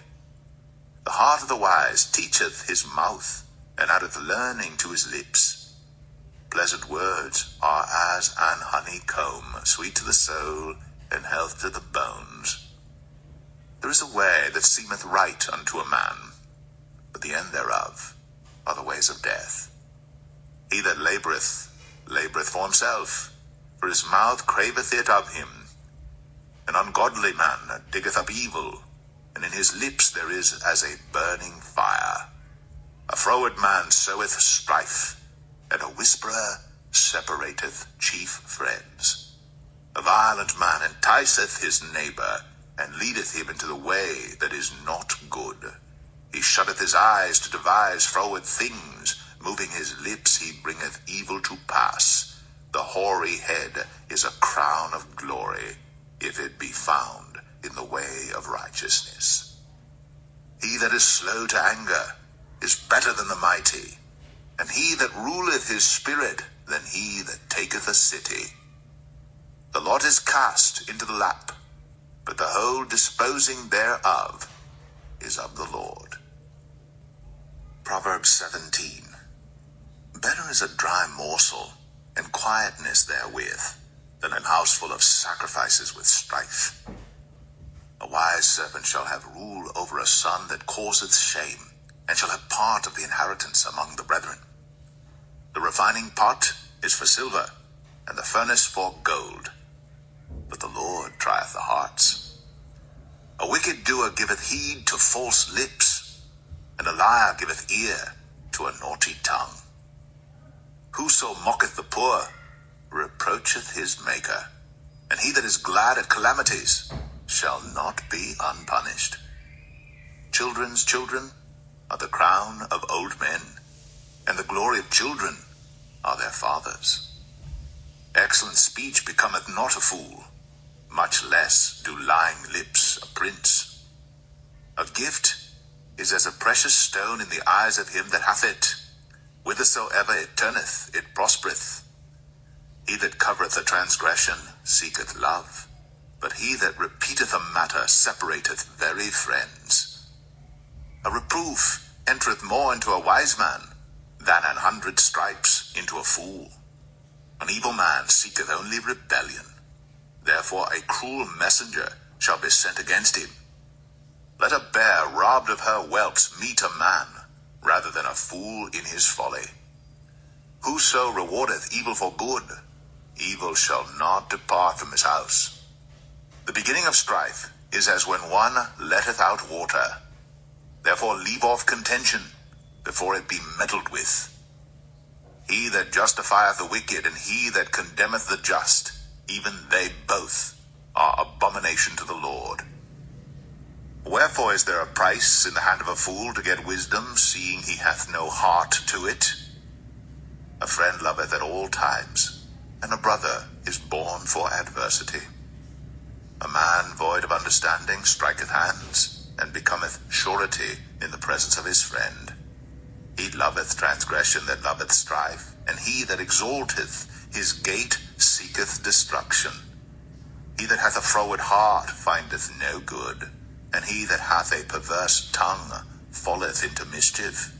The heart of the wise teacheth his mouth, and addeth learning to his lips. Pleasant words are as an honeycomb, sweet to the soul, and health to the bones. There is a way that seemeth right unto a man, but the end thereof are the ways of death. He that laboureth, laboureth for himself, for his mouth craveth it of him. An ungodly man diggeth up evil, and in his lips there is as a burning fire. A froward man soweth strife, and a whisperer separateth chief friends. A violent man enticeth his neighbour, and leadeth him into the way that is not good. He shutteth his eyes to devise froward things, moving his lips he bringeth evil to pass. The hoary head is a crown of glory, if it be found in the way of righteousness. He that is slow to anger is better than the mighty, and he that ruleth his spirit than he that taketh a city. The lot is cast into the lap, but the whole disposing thereof is of the Lord. Proverbs 17. Better is a dry morsel, and quietness therewith, than an house full of sacrifices with strife. A wise servant shall have rule over a son that causeth shame, and shall have part of the inheritance among the brethren. The refining pot is for silver, and the furnace for gold, but the Lord trieth the hearts. A wicked doer giveth heed to false lips, and a liar giveth ear to a naughty tongue. Whoso mocketh the poor reproacheth his Maker, and he that is glad at calamities shall not be unpunished. Children's children are the crown of old men, and the glory of children are their fathers. Excellent speech becometh not a fool, much less do lying lips a prince. A gift is as a precious stone in the eyes of him that hath it. Whithersoever it turneth, it prospereth. He that covereth a transgression seeketh love, but he that repeateth a matter separateth very friends. A reproof entereth more into a wise man than 100 stripes into a fool. An evil man seeketh only rebellion. Therefore a cruel messenger shall be sent against him. Let a bear robbed of her whelps meet a man, rather than a fool in his folly. Whoso rewardeth evil for good, evil shall not depart from his house. The beginning of strife is as when one letteth out water. Therefore leave off contention, before it be meddled with. He that justifieth the wicked, and he that condemneth the just, even they both are abomination to the Lord. Wherefore is there a price in the hand of a fool to get wisdom, seeing he hath no heart to it? A friend loveth at all times, and a brother is born for adversity. A man void of understanding striketh hands, and becometh surety in the presence of his friend. He loveth transgression that loveth strife, and he that exalteth his gate seeketh destruction. He that hath a froward heart findeth no good, and he that hath a perverse tongue falleth into mischief.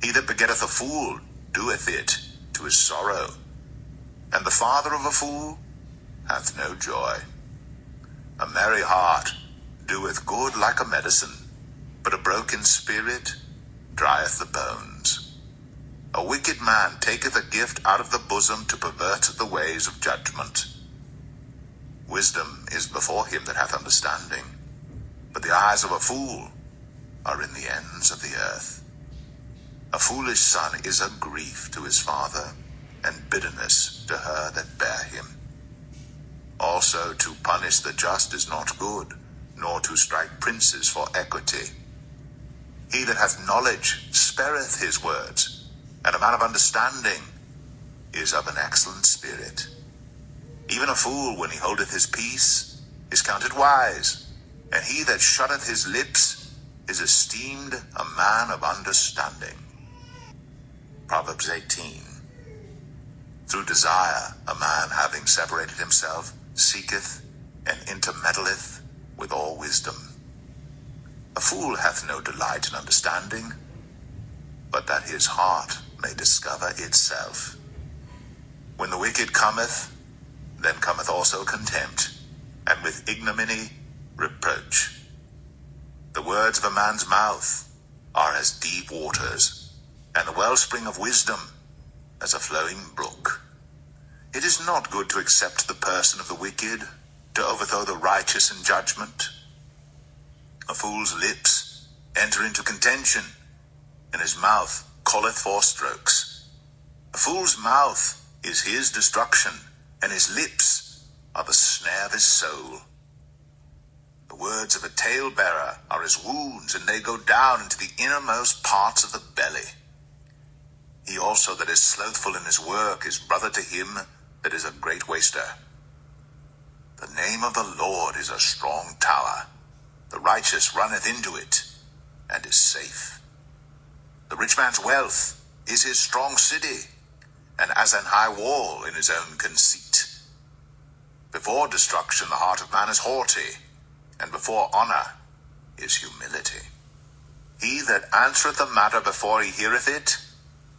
He that begetteth a fool doeth it to his sorrow, and the father of a fool hath no joy. A merry heart doeth good like a medicine, but a broken spirit drieth the bones. A wicked man taketh a gift out of the bosom to pervert the ways of judgment. Wisdom is before him that hath understanding, but the eyes of a fool are in the ends of the earth. A foolish son is a grief to his father, and bitterness to her that bare him. Also to punish the just is not good, nor to strike princes for equity. He that hath knowledge spareth his words, and a man of understanding is of an excellent spirit. Even a fool, when he holdeth his peace, is counted wise, and he that shutteth his lips is esteemed a man of understanding. Proverbs 18. Through desire a man, having separated himself, seeketh and intermeddleth with all wisdom. A fool hath no delight in understanding, but that his heart may discover itself. When the wicked cometh, then cometh also contempt, and with ignominy reproach. The words of a man's mouth are as deep waters, and the wellspring of wisdom as a flowing brook. It is not good to accept the person of the wicked, to overthrow the righteous in judgment. A fool's lips enter into contention, and his mouth calleth for strokes. A fool's mouth is his destruction, and his lips are the snare of his soul. The words of a talebearer are as wounds, and they go down into the innermost parts of the belly. He also that is slothful in his work is brother to him that is a great waster. The name of the Lord is a strong tower. The righteous runneth into it, and is safe. The rich man's wealth is his strong city, and as an high wall in his own conceit. Before destruction the heart of man is haughty, and before honor is humility. He that answereth a matter before he heareth it,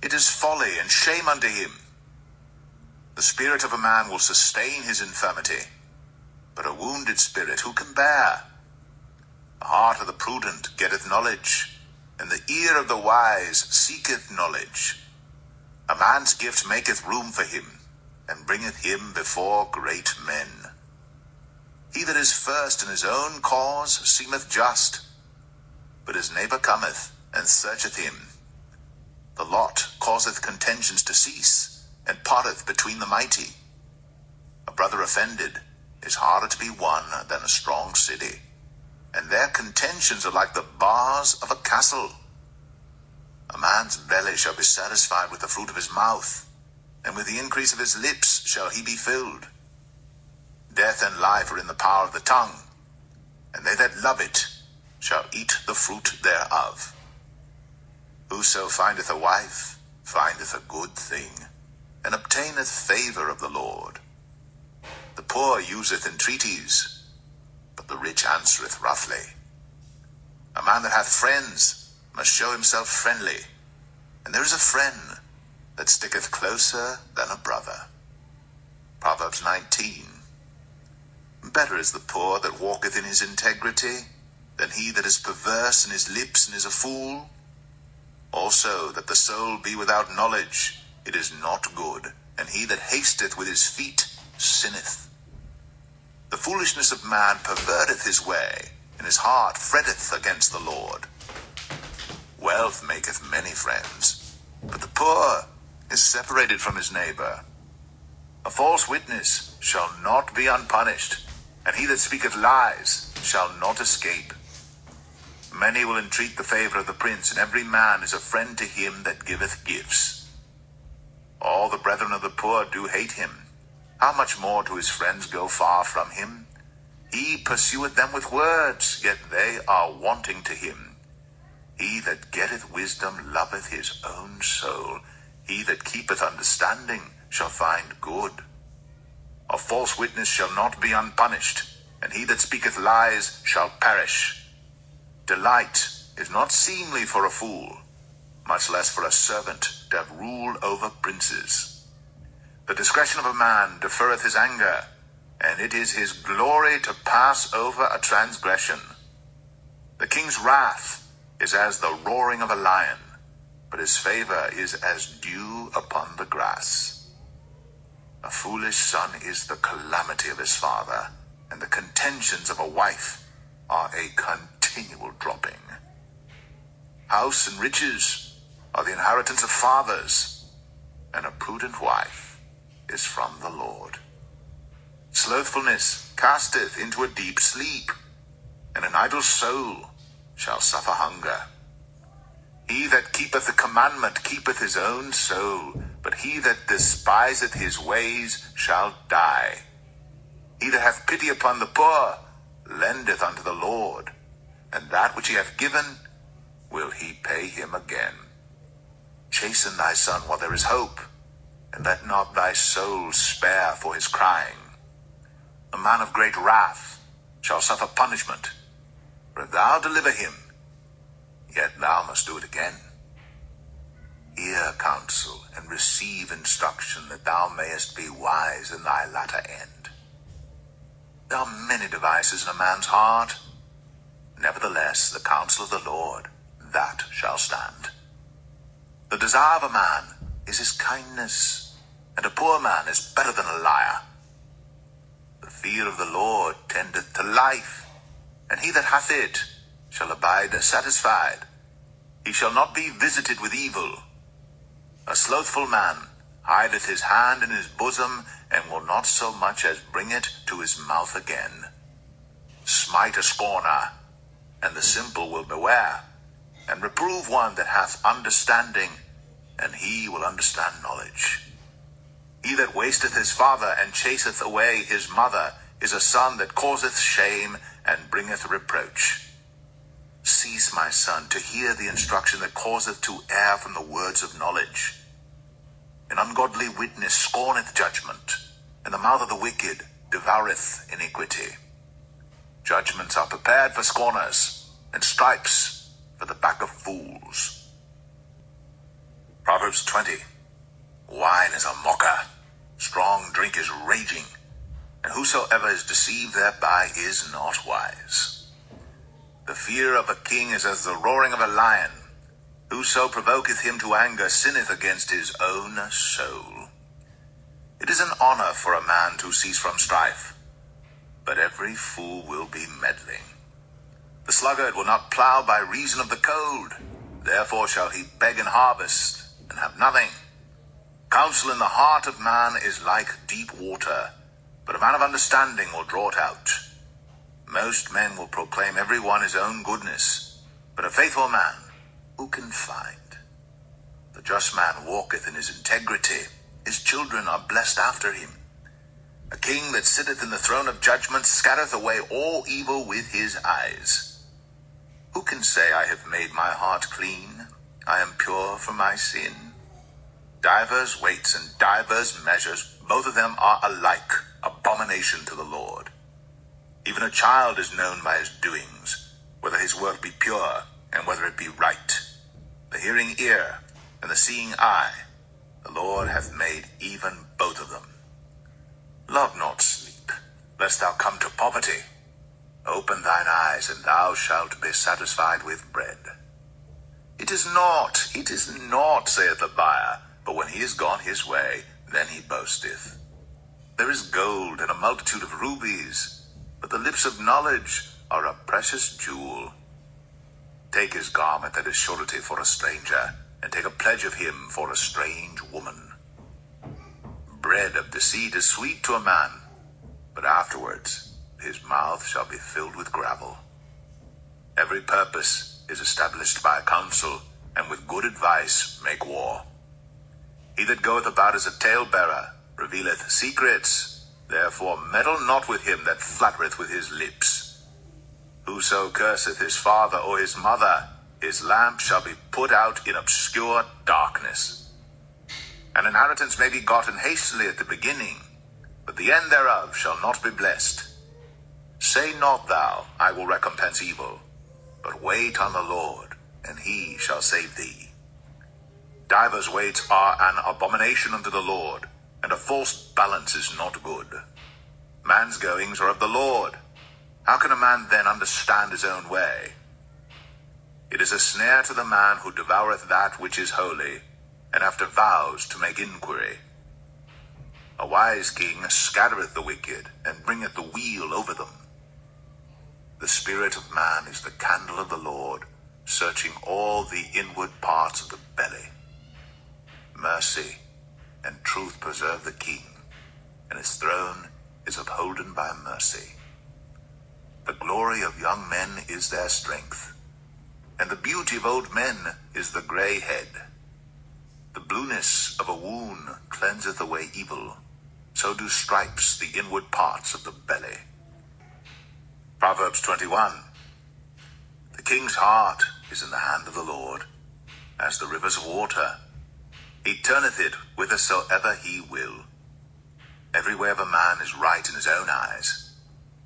it is folly and shame unto him. The spirit of a man will sustain his infirmity, but a wounded spirit who can bear? The heart of the prudent getteth knowledge, and the ear of the wise seeketh knowledge. A man's gift maketh room for him, and bringeth him before great men. He that is first in his own cause seemeth just, but his neighbor cometh and searcheth him. The lot causeth contentions to cease, and parteth between the mighty. A brother offended is harder to be won than a strong city, and their contentions are like the bars of a castle. A man's belly shall be satisfied with the fruit of his mouth, and with the increase of his lips shall he be filled. Death and life are in the power of the tongue, and they that love it shall eat the fruit thereof. Whoso findeth a wife findeth a good thing, and obtaineth favor of the Lord. The poor useth entreaties, but the rich answereth roughly. A man that hath friends must show himself friendly, and there is a friend that sticketh closer than a brother. Proverbs 19. Better is the poor that walketh in his integrity, than he that is perverse in his lips and is a fool. Also that the soul be without knowledge, it is not good, and he that hasteth with his feet sinneth. The foolishness of man perverteth his way, and his heart fretteth against the Lord. Wealth maketh many friends, but the poor is separated from his neighbor. A false witness shall not be unpunished, and he that speaketh lies shall not escape. Many will entreat the favor of the prince, and every man is a friend to him that giveth gifts. All the brethren of the poor do hate him. How much more do his friends go far from him? He pursueth them with words, yet they are wanting to him. He that getteth wisdom loveth his own soul. He that keepeth understanding shall find good. A false witness shall not be unpunished, and he that speaketh lies shall perish. Delight is not seemly for a fool, much less for a servant to have rule over princes. The discretion of a man deferreth his anger, and it is his glory to pass over a transgression. The king's wrath is as the roaring of a lion, but his favor is as dew upon the grass. A foolish son is the calamity of his father, and the contentions of a wife are a continual dropping. House and riches are the inheritance of fathers, and a prudent wife is from the Lord. Slothfulness casteth into a deep sleep, and an idle soul shall suffer hunger. He that keepeth the commandment keepeth his own soul, but he that despiseth his ways shall die. He that hath pity upon the poor lendeth unto the Lord, and that which he hath given will he pay him again. Chasten thy son while there is hope, and let not thy soul spare for his crying. A man of great wrath shall suffer punishment, but if thou deliver him, yet thou must do it again. Hear counsel, and receive instruction, that thou mayest be wise in thy latter end. There are many devices in a man's heart. Nevertheless, the counsel of the Lord, that shall stand. The desire of a man is his kindness, and a poor man is better than a liar. The fear of the Lord tendeth to life, and he that hath it shall abide satisfied. He shall not be visited with evil. A slothful man hideth his hand in his bosom, and will not so much as bring it to his mouth again. Smite a scorner, and the simple will beware, and reprove one that hath understanding, and he will understand knowledge. He that wasteth his father, and chaseth away his mother, is a son that causeth shame, and bringeth reproach. Cease, my son, to hear the instruction that causeth to err from the words of knowledge. An ungodly witness scorneth judgment, and the mouth of the wicked devoureth iniquity. Judgments are prepared for scorners, and stripes for the back of fools. Proverbs 20. Wine is a mocker, strong drink is raging, and whosoever is deceived thereby is not wise. The fear of a king is as the roaring of a lion. Whoso provoketh him to anger sinneth against his own soul. It is an honor for a man to cease from strife, but every fool will be meddling. The sluggard will not plow by reason of the cold, therefore shall he beg in harvest, and have nothing. Counsel in the heart of man is like deep water, but a man of understanding will draw it out. Most men will proclaim every one his own goodness, but a faithful man who can find? The just man walketh in his integrity, his children are blessed after him. A king that sitteth in the throne of judgment scattereth away all evil with his eyes. Who can say, I have made my heart clean, I am pure from my sin? Divers weights and divers measures, both of them are alike abomination to the Lord. Even a child is known by his doings, whether his work be pure, and whether it be right. The hearing ear and the seeing eye, the Lord hath made even both of them. Love not sleep, lest thou come to poverty. Open thine eyes, and thou shalt be satisfied with bread. It is not, saith the buyer, but when he is gone his way, then he boasteth. There is gold and a multitude of rubies, but the lips of knowledge are a precious jewel. Take his garment that is surety for a stranger, and take a pledge of him for a strange woman. Bread of deceit is sweet to a man, but afterwards his mouth shall be filled with gravel. Every purpose is established by counsel, and with good advice make war. He that goeth about as a talebearer revealeth secrets, therefore meddle not with him that flattereth with his lips. Whoso curseth his father or his mother, his lamp shall be put out in obscure darkness. An inheritance may be gotten hastily at the beginning, but the end thereof shall not be blessed. Say not thou, I will recompense evil, but wait on the Lord, and he shall save thee. Divers weights are an abomination unto the Lord, and a false balance is not good. Man's goings are of the Lord. How can a man then understand his own way? It is a snare to the man who devoureth that which is holy, and after vows to make inquiry. A wise king scattereth the wicked, and bringeth the weal over them. The spirit of man is the candle of the Lord, searching all the inward parts of the belly. Mercy and truth preserve the king, and his throne is upholden by mercy. The glory of young men is their strength, and the beauty of old men is the gray head. The blueness of a wound cleanseth away evil, so do stripes the inward parts of the belly. Proverbs 21. The king's heart is in the hand of the Lord, as the rivers of water. He turneth it whithersoever he will. Every way of a man is right in his own eyes,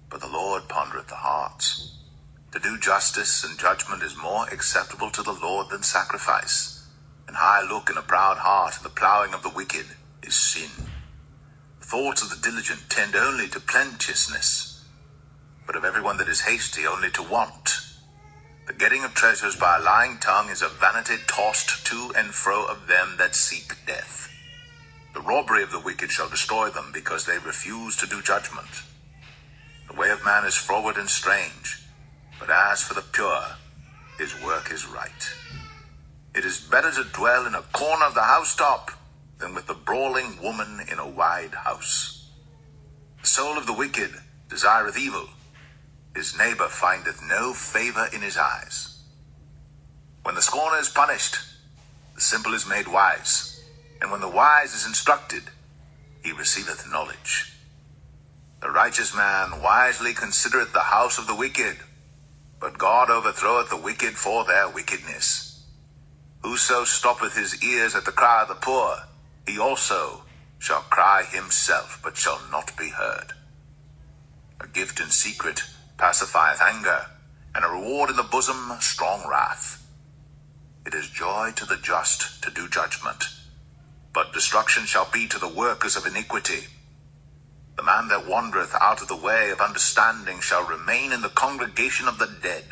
but the Lord pondereth the hearts. To do justice and judgment is more acceptable to the Lord than sacrifice. An high look and a proud heart, and the plowing of the wicked is sin. The thoughts of the diligent tend only to plenteousness, but of everyone that is hasty only to want. The getting of treasures by a lying tongue is a vanity tossed to and fro of them that seek death. The robbery of the wicked shall destroy them, because they refuse to do judgment. The way of man is froward and strange, but as for the pure, his work is right. It is better to dwell in a corner of the housetop than with the brawling woman in a wide house. The soul of the wicked desireth evil. His neighbor findeth no favor in his eyes. When the scorner is punished, the simple is made wise, and when the wise is instructed, he receiveth knowledge. The righteous man wisely considereth the house of the wicked, but God overthroweth the wicked for their wickedness. Whoso stoppeth his ears at the cry of the poor, he also shall cry himself, but shall not be heard. A gift in secret pacifieth anger, and a reward in the bosom strong wrath. It is joy to the just to do judgment, but destruction shall be to the workers of iniquity. The man that wandereth out of the way of understanding shall remain in the congregation of the dead.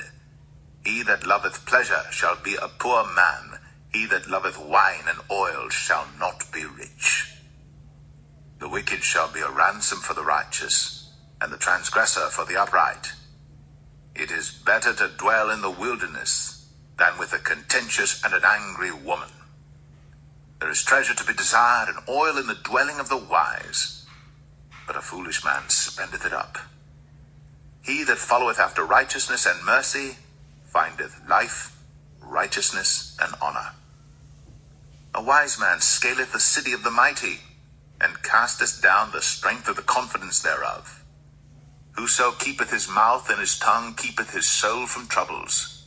He that loveth pleasure shall be a poor man. He that loveth wine and oil shall not be rich. The wicked shall be a ransom for the righteous, and the transgressor for the upright. It is better to dwell in the wilderness than with a contentious and an angry woman. There is treasure to be desired and oil in the dwelling of the wise, but a foolish man spendeth it up. He that followeth after righteousness and mercy findeth life, righteousness, and honor. A wise man scaleth the city of the mighty, and casteth down the strength of the confidence thereof. Whoso keepeth his mouth and his tongue keepeth his soul from troubles.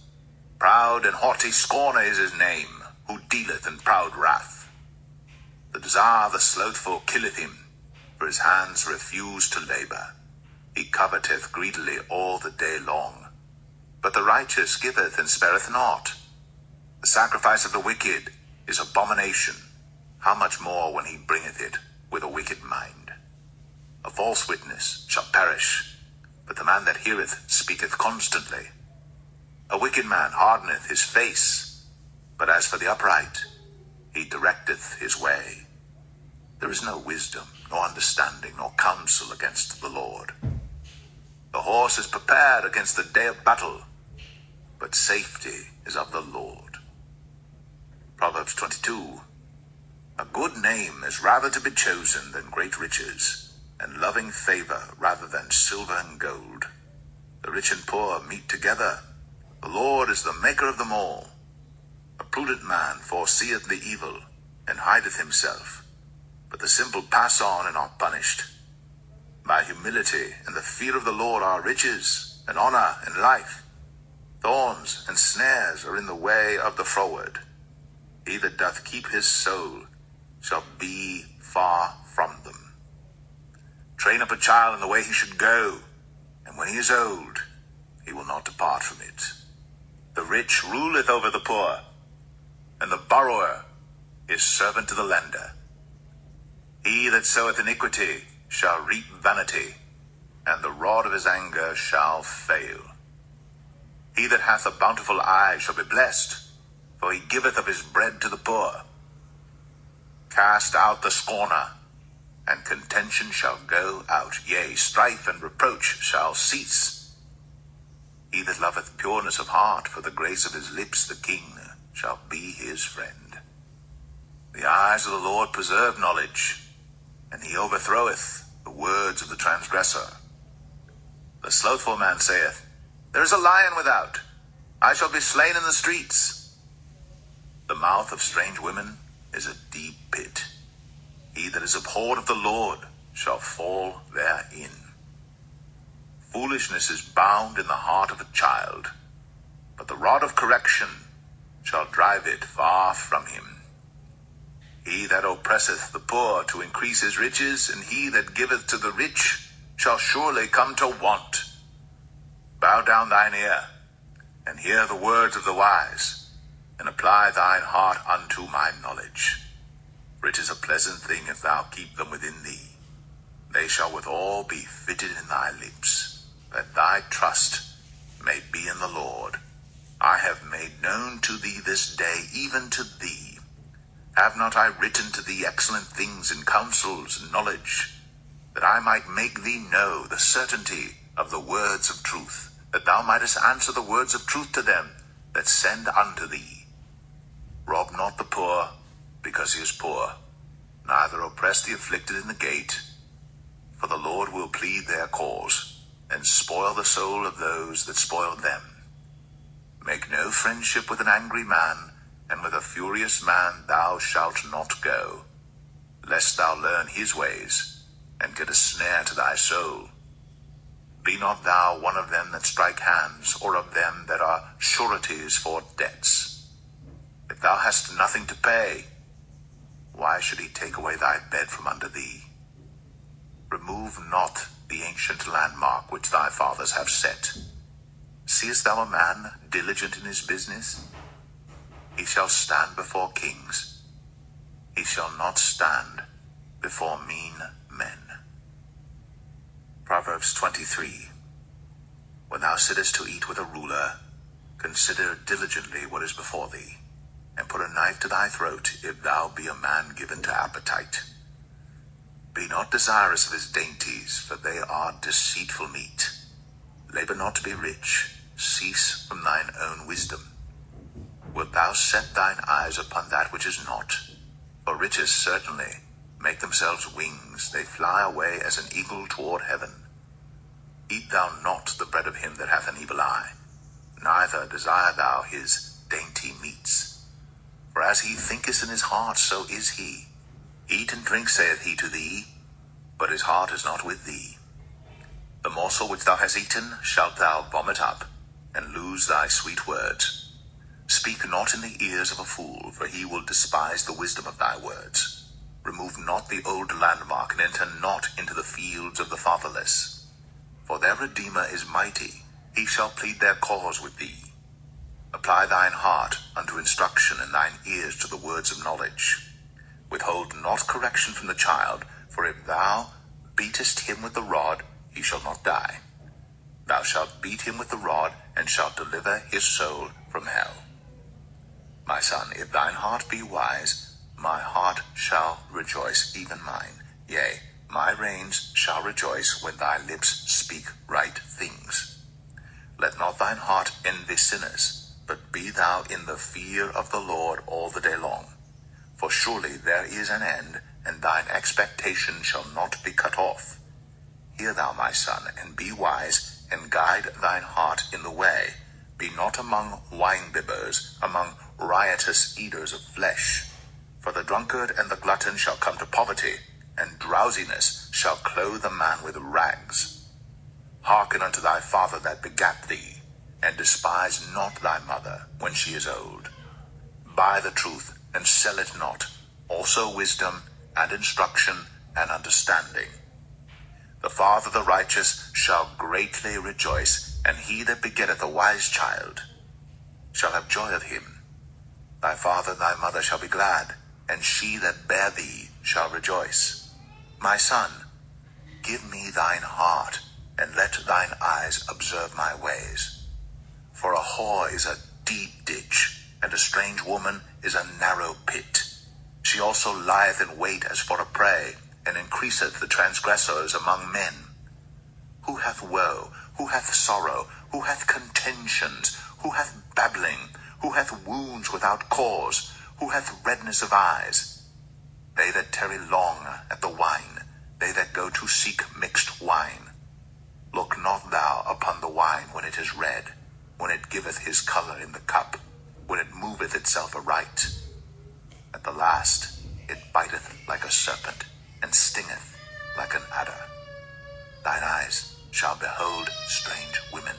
Proud and haughty scorner is his name, who dealeth in proud wrath. The desire of the slothful killeth him, for his hands refuse to labor. He coveteth greedily all the day long. But the righteous giveth and spareth not. The sacrifice of the wicked is abomination. How much more when he bringeth it with a wicked mind? A false witness shall perish, but the man that heareth speaketh constantly. A wicked man hardeneth his face, but as for the upright, he directeth his way. There is no wisdom, nor understanding, nor counsel against the Lord. The horse is prepared against the day of battle, but safety is of the Lord. Proverbs 22. A good name is rather to be chosen than great riches, and loving favor rather than silver and gold. The rich and poor meet together. The Lord is the maker of them all. A prudent man foreseeth the evil, and hideth himself, but the simple pass on and are punished. By humility and the fear of the Lord are riches, and honor, and life. Thorns and snares are in the way of the froward. He that doth keep his soul shall be far from them. Train up a child in the way he should go, and when he is old, he will not depart from it. The rich ruleth over the poor, and the borrower is servant to the lender. He that soweth iniquity shall reap vanity, and the rod of his anger shall fail. He that hath a bountiful eye shall be blessed, for he giveth of his bread to the poor. Cast out the scorner, and contention shall go out, yea, strife and reproach shall cease. He that loveth pureness of heart, for the grace of his lips the king shall be his friend. The eyes of the Lord preserve knowledge, and he overthroweth the words of the transgressor. The slothful man saith, There is a lion without, I shall be slain in the streets. The mouth of strange women is a deep pit. He that is abhorred of the Lord shall fall therein. Foolishness is bound in the heart of a child, but the rod of correction shall drive it far from him. He that oppresseth the poor to increase his riches, and he that giveth to the rich shall surely come to want. Bow down thine ear, and hear the words of the wise, and apply thine heart unto my knowledge. For it is a pleasant thing if thou keep them within thee. They shall withal be fitted in thy lips, that thy trust may be in the Lord. I have made known to thee this day, even to thee. Have not I written to thee excellent things in counsels and knowledge, that I might make thee know the certainty of the words of truth, that thou mightest answer the words of truth to them that send unto thee? Rob not the poor, because he is poor, neither oppress the afflicted in the gate, for the Lord will plead their cause, and spoil the soul of those that spoil them. Make no friendship with an angry man, and with a furious man thou shalt not go, lest thou learn his ways, and get a snare to thy soul. Be not thou one of them that strike hands, or of them that are sureties for debts. If thou hast nothing to pay, why should he take away thy bed from under thee? Remove not the ancient landmark which thy fathers have set. Seest thou a man diligent in his business? He shall stand before kings. He shall not stand before mean men. Proverbs 23. When thou sittest to eat with a ruler, consider diligently what is before thee, and put a knife to thy throat, if thou be a man given to appetite. Be not desirous of his dainties, for they are deceitful meat. Labor not to be rich, cease from thine own wisdom. Wilt thou set thine eyes upon that which is not? For riches certainly make themselves wings, they fly away as an eagle toward heaven. Eat thou not the bread of him that hath an evil eye, neither desire thou his dainty meats. For as he thinketh in his heart, so is he. Eat and drink, saith he to thee, but his heart is not with thee. The morsel which thou hast eaten shalt thou vomit up, and lose thy sweet words. Speak not in the ears of a fool, for he will despise the wisdom of thy words. Remove not the old landmark, and enter not into the fields of the fatherless. For their Redeemer is mighty, he shall plead their cause with thee. Apply thine heart unto instruction, and thine ears to the words of knowledge. Withhold not correction from the child, for if thou beatest him with the rod, he shall not die. Thou shalt beat him with the rod, and shalt deliver his soul from hell. My son, if thine heart be wise, my heart shall rejoice, even mine. Yea, My reins shall rejoice when thy lips speak right things. Let not thine heart envy sinners, but be thou in the fear of the Lord all the day long. For surely there is an end, and thine expectation shall not be cut off. Hear thou, my son, and be wise, and guide thine heart in the way. Be not among wine-bibbers, among riotous eaters of flesh. For the drunkard and the glutton shall come to poverty, and drowsiness shall clothe a man with rags. Hearken unto thy father that begat thee, and despise not thy mother when she is old. Buy the truth, and sell it not, also wisdom, and instruction, and understanding. The father of the righteous shall greatly rejoice, and he that begetteth a wise child shall have joy of him. Thy father and thy mother shall be glad, and she that bare thee shall rejoice. My son, give me thine heart, and let thine eyes observe my ways. For a whore is a deep ditch, and a strange woman is a narrow pit. She also lieth in wait as for a prey, and increaseth the transgressors among men. Who hath woe? Who hath sorrow? Who hath contentions? Who hath babbling? Who hath wounds without cause? Who hath redness of eyes? They that tarry long at the wine, they that go to seek mixed wine. Look not thou upon the wine when it is red, when it giveth his color in the cup, when it moveth itself aright. At the last it biteth like a serpent, and stingeth like an adder. Thine eyes shall behold strange women,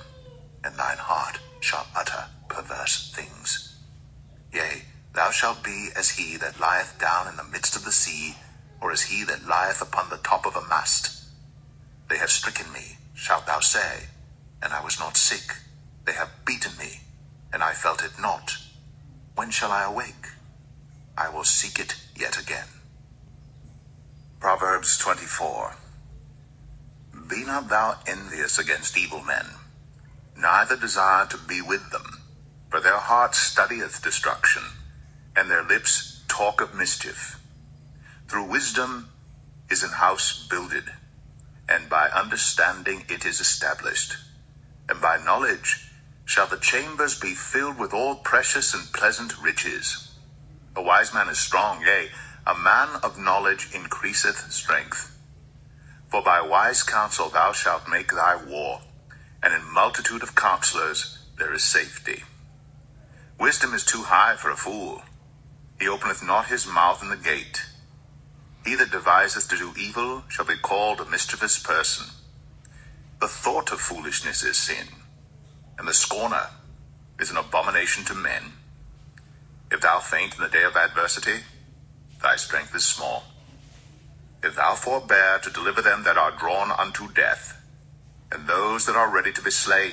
and thine heart shall utter perverse things. Yea, thou shalt be as he that lieth down in the midst of the sea, or as he that lieth upon the top of a mast. They have stricken me, shalt thou say, and I was not sick. They have beaten me, and I felt it not. When shall I awake? I will seek it yet again. Proverbs 24. Be not thou envious against evil men, neither desire to be with them. For their heart studieth destruction, and their lips talk of mischief. Through wisdom is an house builded, and by understanding it is established. And by knowledge shall the chambers be filled with all precious and pleasant riches. A wise man is strong, yea, a man of knowledge increaseth strength. For by wise counsel thou shalt make thy war, and in multitude of counselors there is safety. Wisdom is too high for a fool. He openeth not his mouth in the gate. He that deviseth to do evil shall be called a mischievous person. The thought of foolishness is sin, and the scorner is an abomination to men. If thou faint in the day of adversity, thy strength is small. If thou forbear to deliver them that are drawn unto death, and those that are ready to be slain,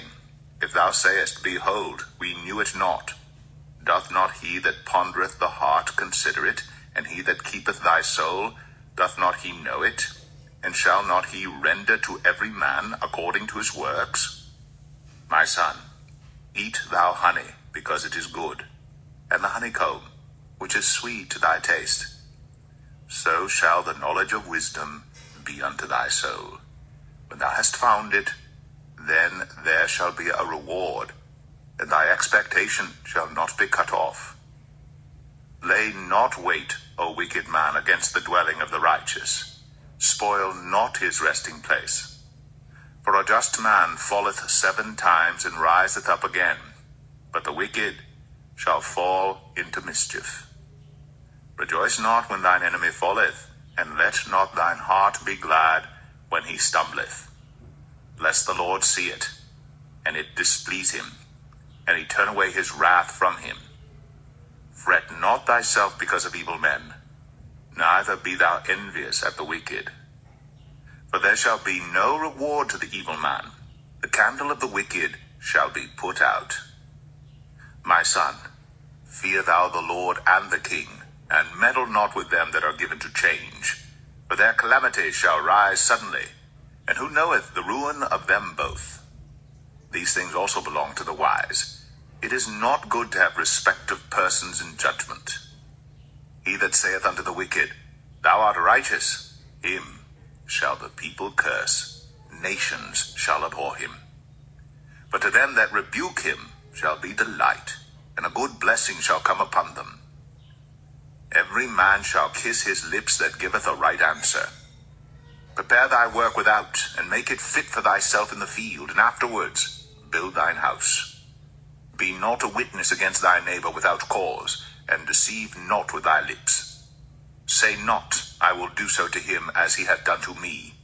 if thou sayest, Behold, we knew it not, doth not he that pondereth the heart consider it, and he that keepeth thy soul, doth not he know it? And shall not he render to every man according to his works? My son, eat thou honey, because it is good, and the honeycomb, which is sweet to thy taste. So shall the knowledge of wisdom be unto thy soul. When thou hast found it, then there shall be a reward, and thy expectation shall not be cut off. Lay not wait, O wicked man, against the dwelling of the righteous. Spoil not his resting place. For a just man falleth 7 times and riseth up again, but the wicked shall fall into mischief. Rejoice not when thine enemy falleth, and let not thine heart be glad when he stumbleth. Lest the Lord see it, and it displease him, and he turn away his wrath from him. Fret not thyself because of evil men, neither be thou envious at the wicked. For there shall be no reward to the evil man. The candle of the wicked shall be put out. My son, fear thou the Lord and the king, and meddle not with them that are given to change. For their calamity shall rise suddenly, and who knoweth the ruin of them both? These things also belong to the wise. It is not good to have respect of persons in judgment. He that saith unto the wicked, Thou art righteous, him shall the people curse, nations shall abhor him. But to them that rebuke him shall be delight, and a good blessing shall come upon them. Every man shall kiss his lips that giveth a right answer. Prepare thy work without, and make it fit for thyself in the field, and afterwards build thine house. Be not a witness against thy neighbor without cause, and deceive not with thy lips. Say not, I will do so to him as he hath done to me.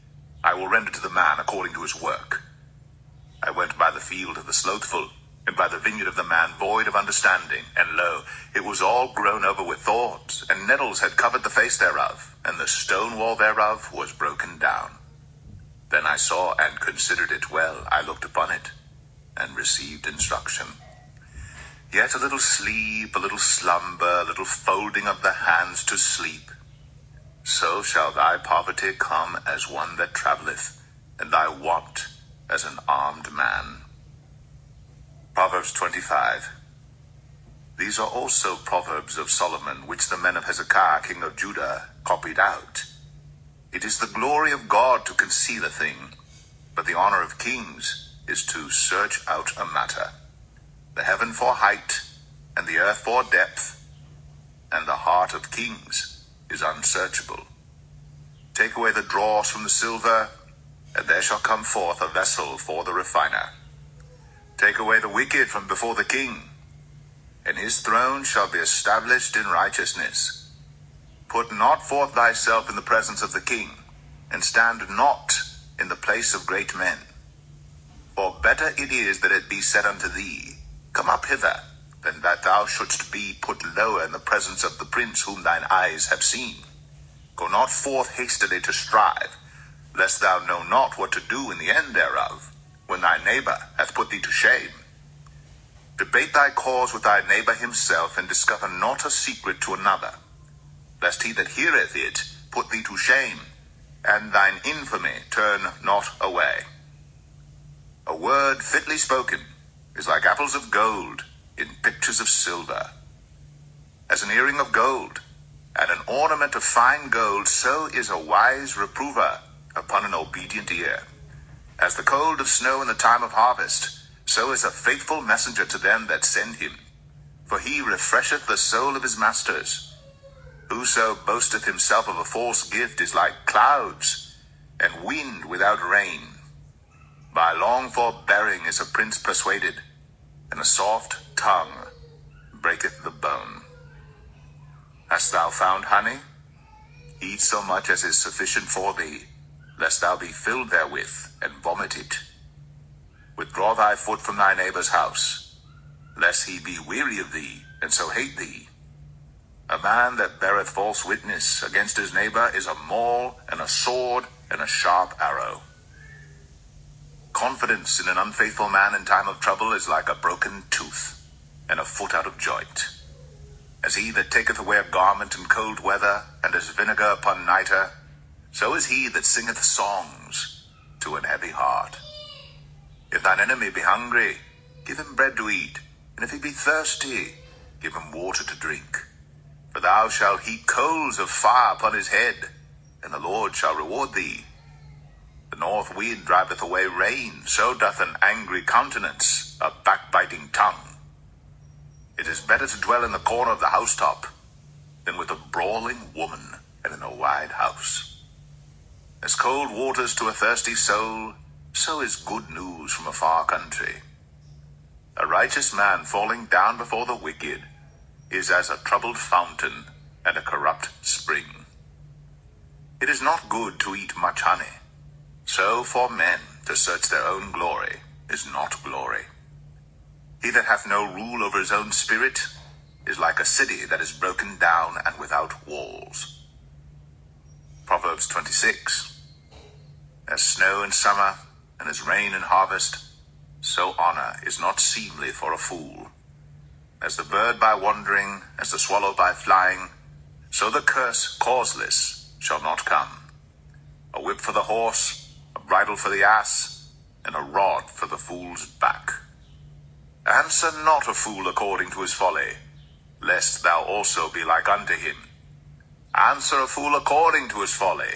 I will render to the man according to his work. I went by the field of the slothful, and by the vineyard of the man void of understanding, and lo, it was all grown over with thorns, and nettles had covered the face thereof, and the stone wall thereof was broken down. Then I saw and considered it well. I looked upon it, and received instruction. Yet a little sleep, a little slumber, a little folding of the hands to sleep. So shall thy poverty come as one that travelleth, and thy want as an armed man. Proverbs 25. These are also Proverbs of Solomon, which the men of Hezekiah king of Judah copied out. It is the glory of God to conceal a thing, but the honor of kings is to search out a matter. The heaven for height, and the earth for depth, and the heart of kings is unsearchable. Take away the dross from the silver, and there shall come forth a vessel for the refiner. Take away the wicked from before the king, and his throne shall be established in righteousness. Put not forth thyself in the presence of the king, and stand not in the place of great men. For better it is that it be said unto thee, Come up hither, than that thou shouldst be put lower in the presence of the prince whom thine eyes have seen. Go not forth hastily to strive, lest thou know not what to do in the end thereof, when thy neighbor hath put thee to shame. Debate thy cause with thy neighbor himself, and discover not a secret to another, lest he that heareth it put thee to shame, and thine infamy turn not away. A word fitly spoken is like apples of gold in pictures of silver. As an earring of gold and an ornament of fine gold, so is a wise reprover upon an obedient ear. As the cold of snow in the time of harvest, so is a faithful messenger to them that send him. For he refresheth the soul of his masters. Whoso boasteth himself of a false gift is like clouds, and wind without rain. By long forbearing is a prince persuaded, and a soft tongue breaketh the bone. Hast thou found honey? Eat so much as is sufficient for thee, lest thou be filled therewith, and vomit it. Withdraw thy foot from thy neighbor's house, lest he be weary of thee, and so hate thee. A man that beareth false witness against his neighbor is a maul, and a sword, and a sharp arrow. Confidence in an unfaithful man in time of trouble is like a broken tooth, and a foot out of joint. As he that taketh away a garment in cold weather, and as vinegar upon nitre, so is he that singeth songs to an heavy heart. If thine enemy be hungry, give him bread to eat, and if he be thirsty, give him water to drink. For thou shalt heap coals of fire upon his head, and the Lord shall reward thee. The north wind driveth away rain, so doth an angry countenance a backbiting tongue. It is better to dwell in the corner of the housetop than with a brawling woman and in a wide house. As cold waters to a thirsty soul, so is good news from a far country. A righteous man falling down before the wicked is as a troubled fountain and a corrupt spring. It is not good to eat much honey, so for men to search their own glory is not glory. He that hath no rule over his own spirit is like a city that is broken down and without walls. Proverbs 26. As snow in summer, and as rain in harvest, so honor is not seemly for a fool. As the bird by wandering, as the swallow by flying, so the curse causeless shall not come. A whip for the horse, a bridle for the ass, and a rod for the fool's back. Answer not a fool according to his folly, lest thou also be like unto him. Answer a fool according to his folly,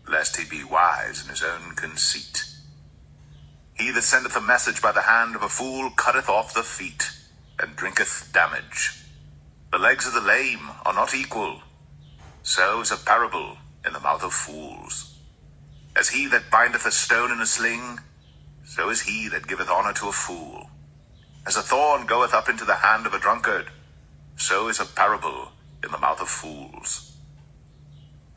lest he be wise in his own conceit. He that sendeth a message by the hand of a fool cutteth off the feet, and drinketh damage. The legs of the lame are not equal. So is a parable in the mouth of fools. As he that bindeth a stone in a sling, so is he that giveth honor to a fool. As a thorn goeth up into the hand of a drunkard, so is a parable in the mouth of fools.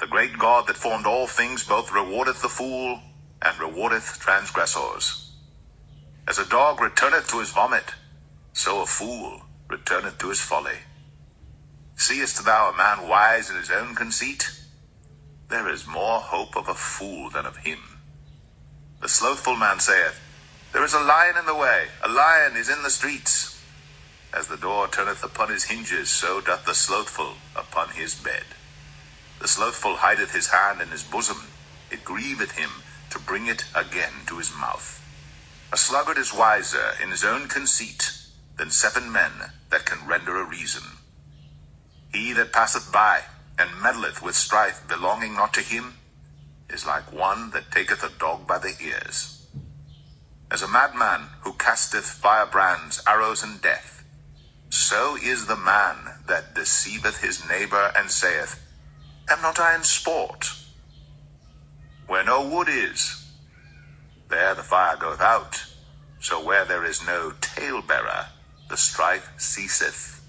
The great God that formed all things both rewardeth the fool, and rewardeth transgressors. As a dog returneth to his vomit, so a fool returneth to his folly. Seest thou a man wise in his own conceit? There is more hope of a fool than of him. The slothful man saith, There is a lion in the way, a lion is in the streets. As the door turneth upon his hinges, so doth the slothful upon his bed. The slothful hideth his hand in his bosom, it grieveth him to bring it again to his mouth. A sluggard is wiser in his own conceit than 7 men that can render a reason. He that passeth by and meddleth with strife belonging not to him is like one that taketh a dog by the ears. As a madman who casteth firebrands, arrows, and death, so is the man that deceiveth his neighbor and saith, Am not I in sport? Where no wood is, there the fire goeth out. So where there is no talebearer, the strife ceaseth.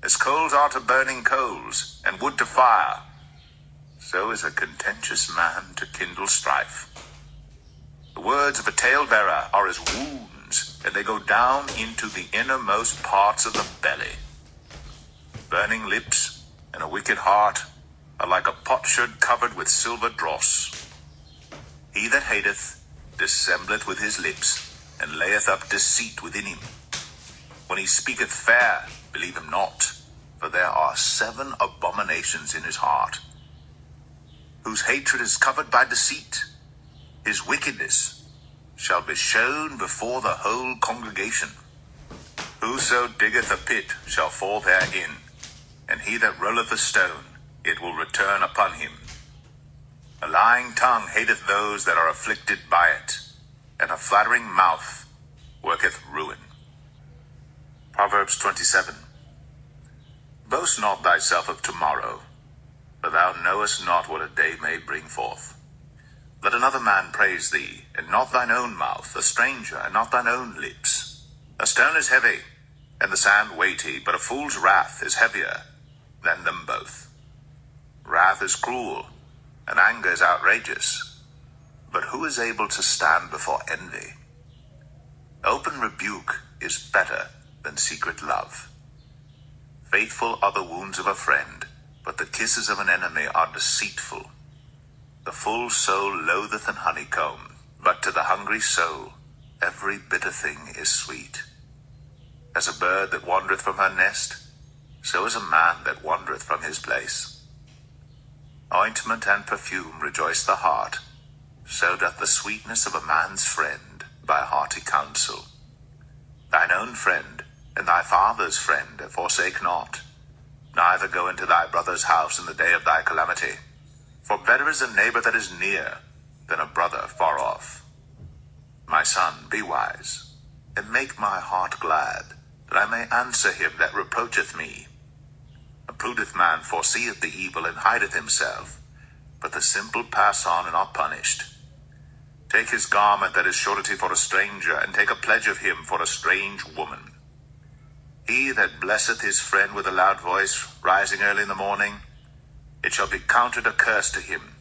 As coals are to burning coals, and wood to fire, so is a contentious man to kindle strife. The words of a talebearer are as wounds, and they go down into the innermost parts of the belly. Burning lips and a wicked heart are like a potsherd covered with silver dross. He that hateth dissembleth with his lips, and layeth up deceit within him. When he speaketh fair, believe him not, for there are 7 abominations in his heart. Whose hatred is covered by deceit, his wickedness shall be shown before the whole congregation. Whoso diggeth a pit shall fall therein, and he that rolleth a stone, it will return upon him. A lying tongue hateth those that are afflicted by it, and a flattering mouth worketh ruin. Proverbs 27. Boast not thyself of tomorrow, for thou knowest not what a day may bring forth. Let another man praise thee, and not thine own mouth, a stranger, and not thine own lips. A stone is heavy, and the sand weighty, but a fool's wrath is heavier than them both. Wrath is cruel, and anger is outrageous, but who is able to stand before envy? Open rebuke is better than secret love. Faithful are the wounds of a friend, but the kisses of an enemy are deceitful. The full soul loatheth an honeycomb, but to the hungry soul every bitter thing is sweet. As a bird that wandereth from her nest, so is a man that wandereth from his place. Ointment and perfume rejoice the heart, so doth the sweetness of a man's friend by hearty counsel. Thine own friend and thy father's friend forsake not, neither go into thy brother's house in the day of thy calamity. For better is a neighbor that is near than a brother far off. My son, be wise, and make my heart glad, that I may answer him that reproacheth me. A prudent man foreseeth the evil and hideth himself, but the simple pass on and are punished. Take his garment that is surety for a stranger, and take a pledge of him for a strange woman. He that blesseth his friend with a loud voice, rising early in the morning, it shall be counted a curse to him.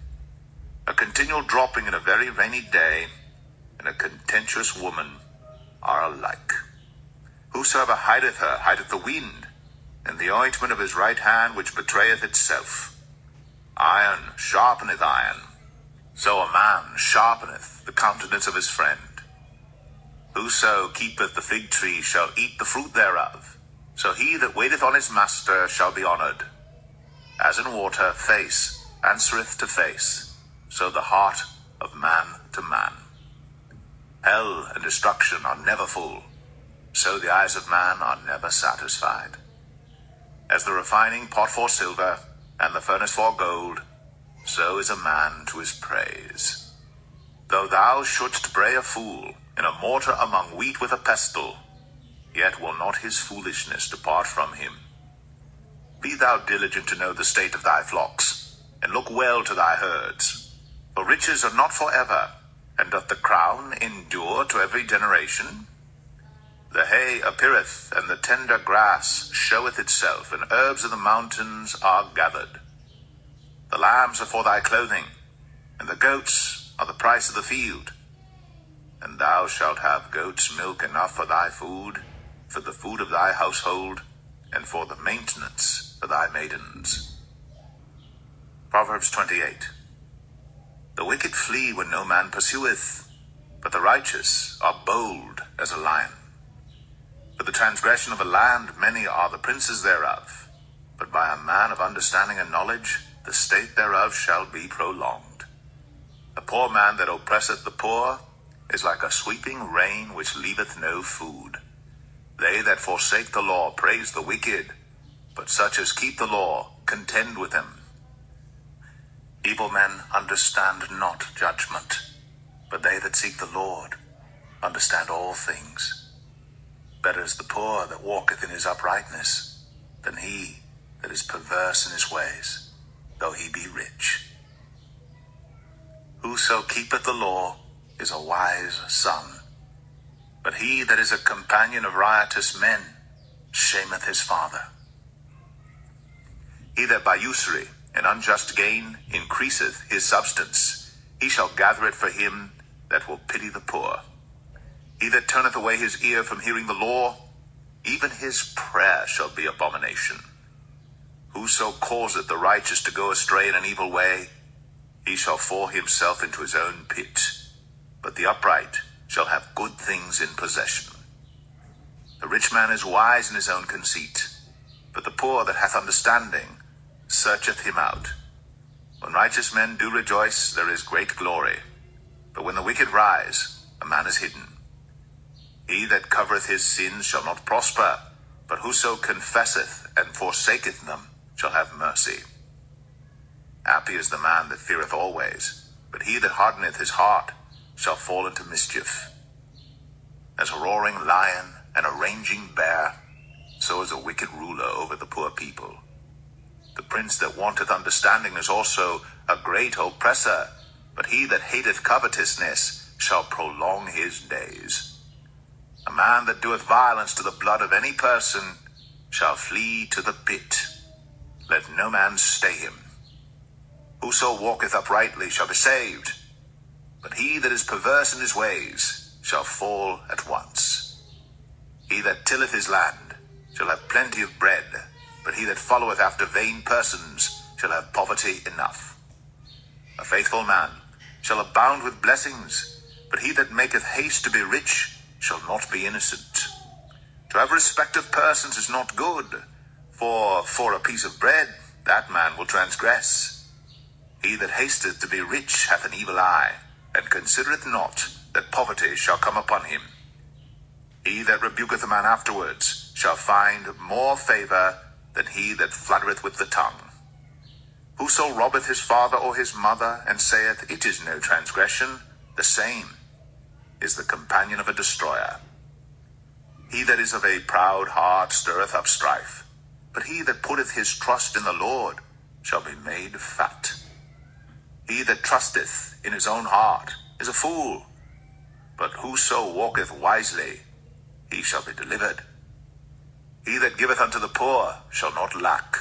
A continual dropping in a very rainy day, and a contentious woman are alike. Whosoever hideth her hideth the wind, and the ointment of his right hand which betrayeth itself. Iron sharpeneth iron, so a man sharpeneth the countenance of his friend. Whoso keepeth the fig tree shall eat the fruit thereof, so he that waiteth on his master shall be honored. As in water face answereth to face, so the heart of man to man. Hell and destruction are never full, so the eyes of man are never satisfied. As the refining pot for silver, and the furnace for gold, so is a man to his praise. Though thou shouldst bray a fool in a mortar among wheat with a pestle, yet will not his foolishness depart from him. Be thou diligent to know the state of thy flocks, and look well to thy herds. For riches are not forever, and doth the crown endure to every generation? The hay appeareth, and the tender grass showeth itself, and herbs of the mountains are gathered. The lambs are for thy clothing, and the goats are the price of the field. And thou shalt have goats' milk enough for thy food, for the food of thy household, and for the maintenance for thy maidens. Proverbs 28. The wicked flee when no man pursueth, but the righteous are bold as a lion. For the transgression of a land many are the princes thereof, but by a man of understanding and knowledge the state thereof shall be prolonged. A poor man that oppresseth the poor is like a sweeping rain which leaveth no food. They that forsake the law praise the wicked, but such as keep the law contend with them. Evil men understand not judgment, but they that seek the Lord understand all things. Better is the poor that walketh in his uprightness than he that is perverse in his ways, though he be rich. Whoso keepeth the law is a wise son, but he that is a companion of riotous men shameth his father. He that by usury and unjust gain increaseth his substance, he shall gather it for him that will pity the poor. He that turneth away his ear from hearing the law, even his prayer shall be abomination. Whoso causeth the righteous to go astray in an evil way, he shall fall himself into his own pit, but the upright shall have good things in possession. The rich man is wise in his own conceit, but the poor that hath understanding searcheth him out. When righteous men do rejoice, there is great glory, but when the wicked rise, a man is hidden. He that covereth his sins shall not prosper, but whoso confesseth and forsaketh them shall have mercy. Happy is the man that feareth always, but he that hardeneth his heart shall fall into mischief. As a roaring lion and a raging bear, so is a wicked ruler over the poor people. The prince that wanteth understanding is also a great oppressor, but he that hateth covetousness shall prolong his days. A man that doeth violence to the blood of any person shall flee to the pit. Let no man stay him. Whoso walketh uprightly shall be saved, but he that is perverse in his ways shall fall at once. He that tilleth his land shall have plenty of bread, but he that followeth after vain persons shall have poverty enough. A faithful man shall abound with blessings, but he that maketh haste to be rich shall not be innocent. To have respect of persons is not good, for a piece of bread that man will transgress. He that hasteth to be rich hath an evil eye, and considereth not that poverty shall come upon him. He that rebuketh a man afterwards shall find more favor than he that fluttereth with the tongue. Whoso robbeth his father or his mother, and saith, It is no transgression, the same is the companion of a destroyer. He that is of a proud heart stirreth up strife, but he that putteth his trust in the Lord shall be made fat. He that trusteth in his own heart is a fool, but whoso walketh wisely, he shall be delivered. He that giveth unto the poor shall not lack,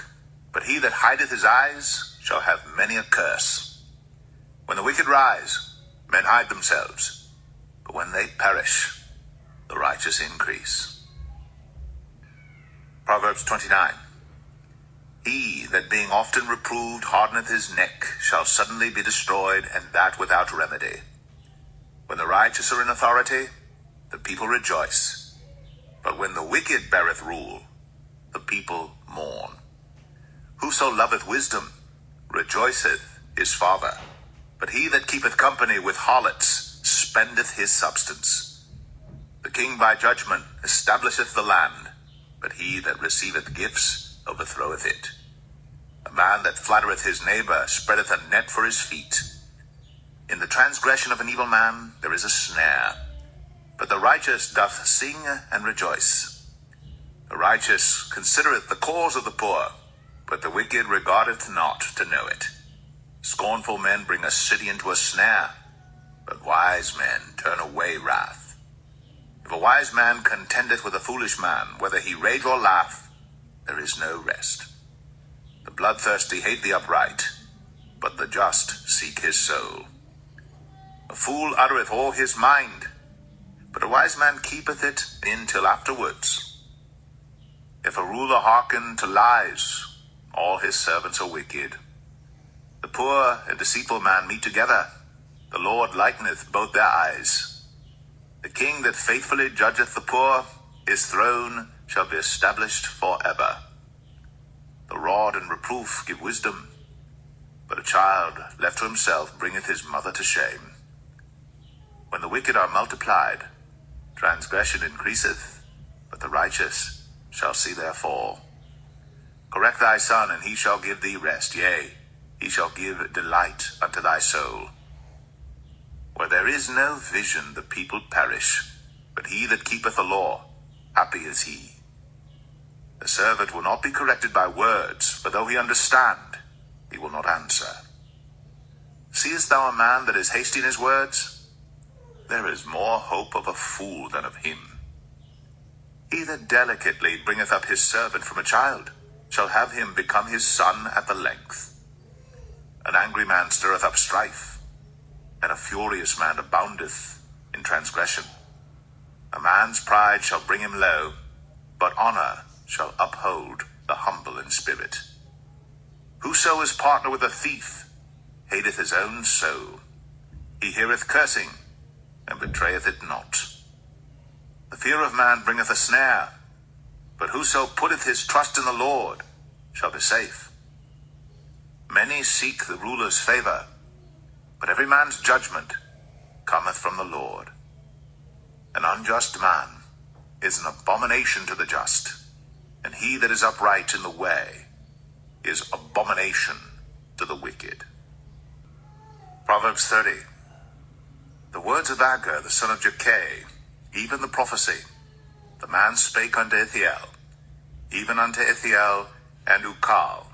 but he that hideth his eyes shall have many a curse. When the wicked rise, men hide themselves, but when they perish, the righteous increase. Proverbs 29. He that being often reproved hardeneth his neck shall suddenly be destroyed, and that without remedy. When the righteous are in authority, the people rejoice, but when the wicked beareth rule, the people mourn. Whoso loveth wisdom rejoiceth his father, but he that keepeth company with harlots spendeth his substance. The king by judgment establisheth the land, but he that receiveth gifts overthroweth it. A man that flattereth his neighbor spreadeth a net for his feet. In the transgression of an evil man there is a snare, but the righteous doth sing and rejoice. The righteous considereth the cause of the poor, but the wicked regardeth not to know it. Scornful men bring a city into a snare, but wise men turn away wrath. If a wise man contendeth with a foolish man, whether he rage or laugh, there is no rest. The bloodthirsty hate the upright, but the just seek his soul. A fool uttereth all his mind, but a wise man keepeth it in till afterwards. If a ruler hearken to lies, all his servants are wicked. The poor and deceitful man meet together. The Lord likeneth both their eyes. The king that faithfully judgeth the poor, his throne shall be established forever. The rod and reproof give wisdom, but a child left to himself bringeth his mother to shame. When the wicked are multiplied, transgression increaseth, but the righteous shall see their fall. Correct thy son, and he shall give thee rest, yea, he shall give delight unto thy soul. Where there is no vision, the people perish, but he that keepeth the law, happy is he. The servant will not be corrected by words, for though he understand, he will not answer. Seest thou a man that is hasty in his words? There is more hope of a fool than of him. He that delicately bringeth up his servant from a child shall have him become his son at the length. An angry man stirreth up strife, and a furious man aboundeth in transgression. A man's pride shall bring him low, but honor shall uphold the humble in spirit. Whoso is partner with a thief hateth his own soul. He heareth cursing, and betrayeth it not. The fear of man bringeth a snare, but whoso putteth his trust in the Lord shall be safe. Many seek the ruler's favor, but every man's judgment cometh from the Lord. An unjust man is an abomination to the just, and he that is upright in the way is abomination to the wicked. Proverbs 30. The words of Agur, the son of Jakeh, even the prophecy, the man spake unto Ithiel, even unto Ithiel and Ukal.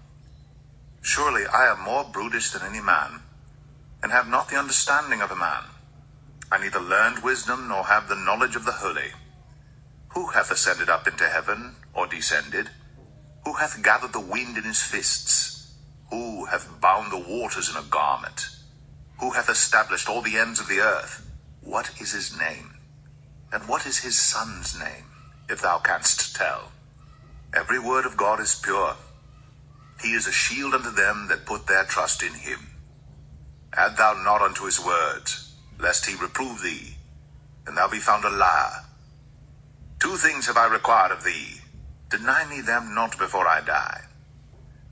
Surely I am more brutish than any man, and have not the understanding of a man. I neither learned wisdom, nor have the knowledge of the holy. Who hath ascended up into heaven, or descended? Who hath gathered the wind in his fists? Who hath bound the waters in a garment? Who hath established all the ends of the earth? What is his name? And what is his son's name, if thou canst tell? Every word of God is pure. He is a shield unto them that put their trust in him. Add thou not unto his words, lest he reprove thee, and thou be found a liar. 2 things have I required of thee. Deny me them not before I die.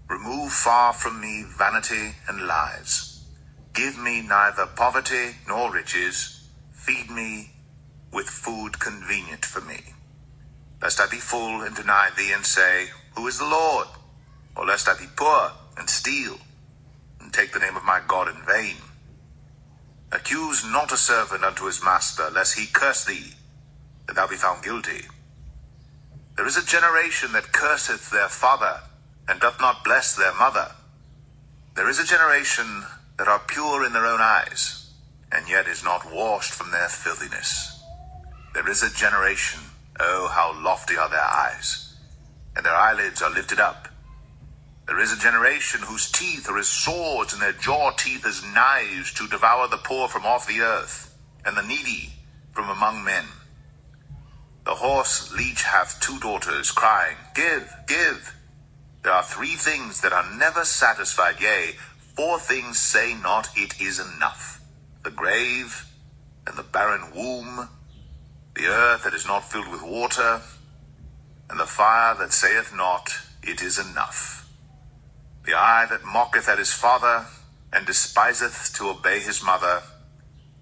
Remove far from me vanity and lies. Give me neither poverty nor riches. Feed me with food convenient for me. Lest I be full and deny thee and say, Who is the Lord? Or lest I be poor and steal and take the name of my God in vain. Accuse not a servant unto his master, lest he curse thee, that thou be found guilty. There is a generation that curseth their father, and doth not bless their mother. There is a generation that are pure in their own eyes, and yet is not washed from their filthiness. There is a generation, oh, how lofty are their eyes, and their eyelids are lifted up. There is a generation whose teeth are as swords, and their jaw teeth as knives, to devour the poor from off the earth, and the needy from among men. The horse leech hath 2 daughters, crying, Give, give. There are 3 things that are never satisfied, yea, 4 things say not, It is enough. The grave, and the barren womb, the earth that is not filled with water, and the fire that saith not, It is enough. The eye that mocketh at his father, and despiseth to obey his mother.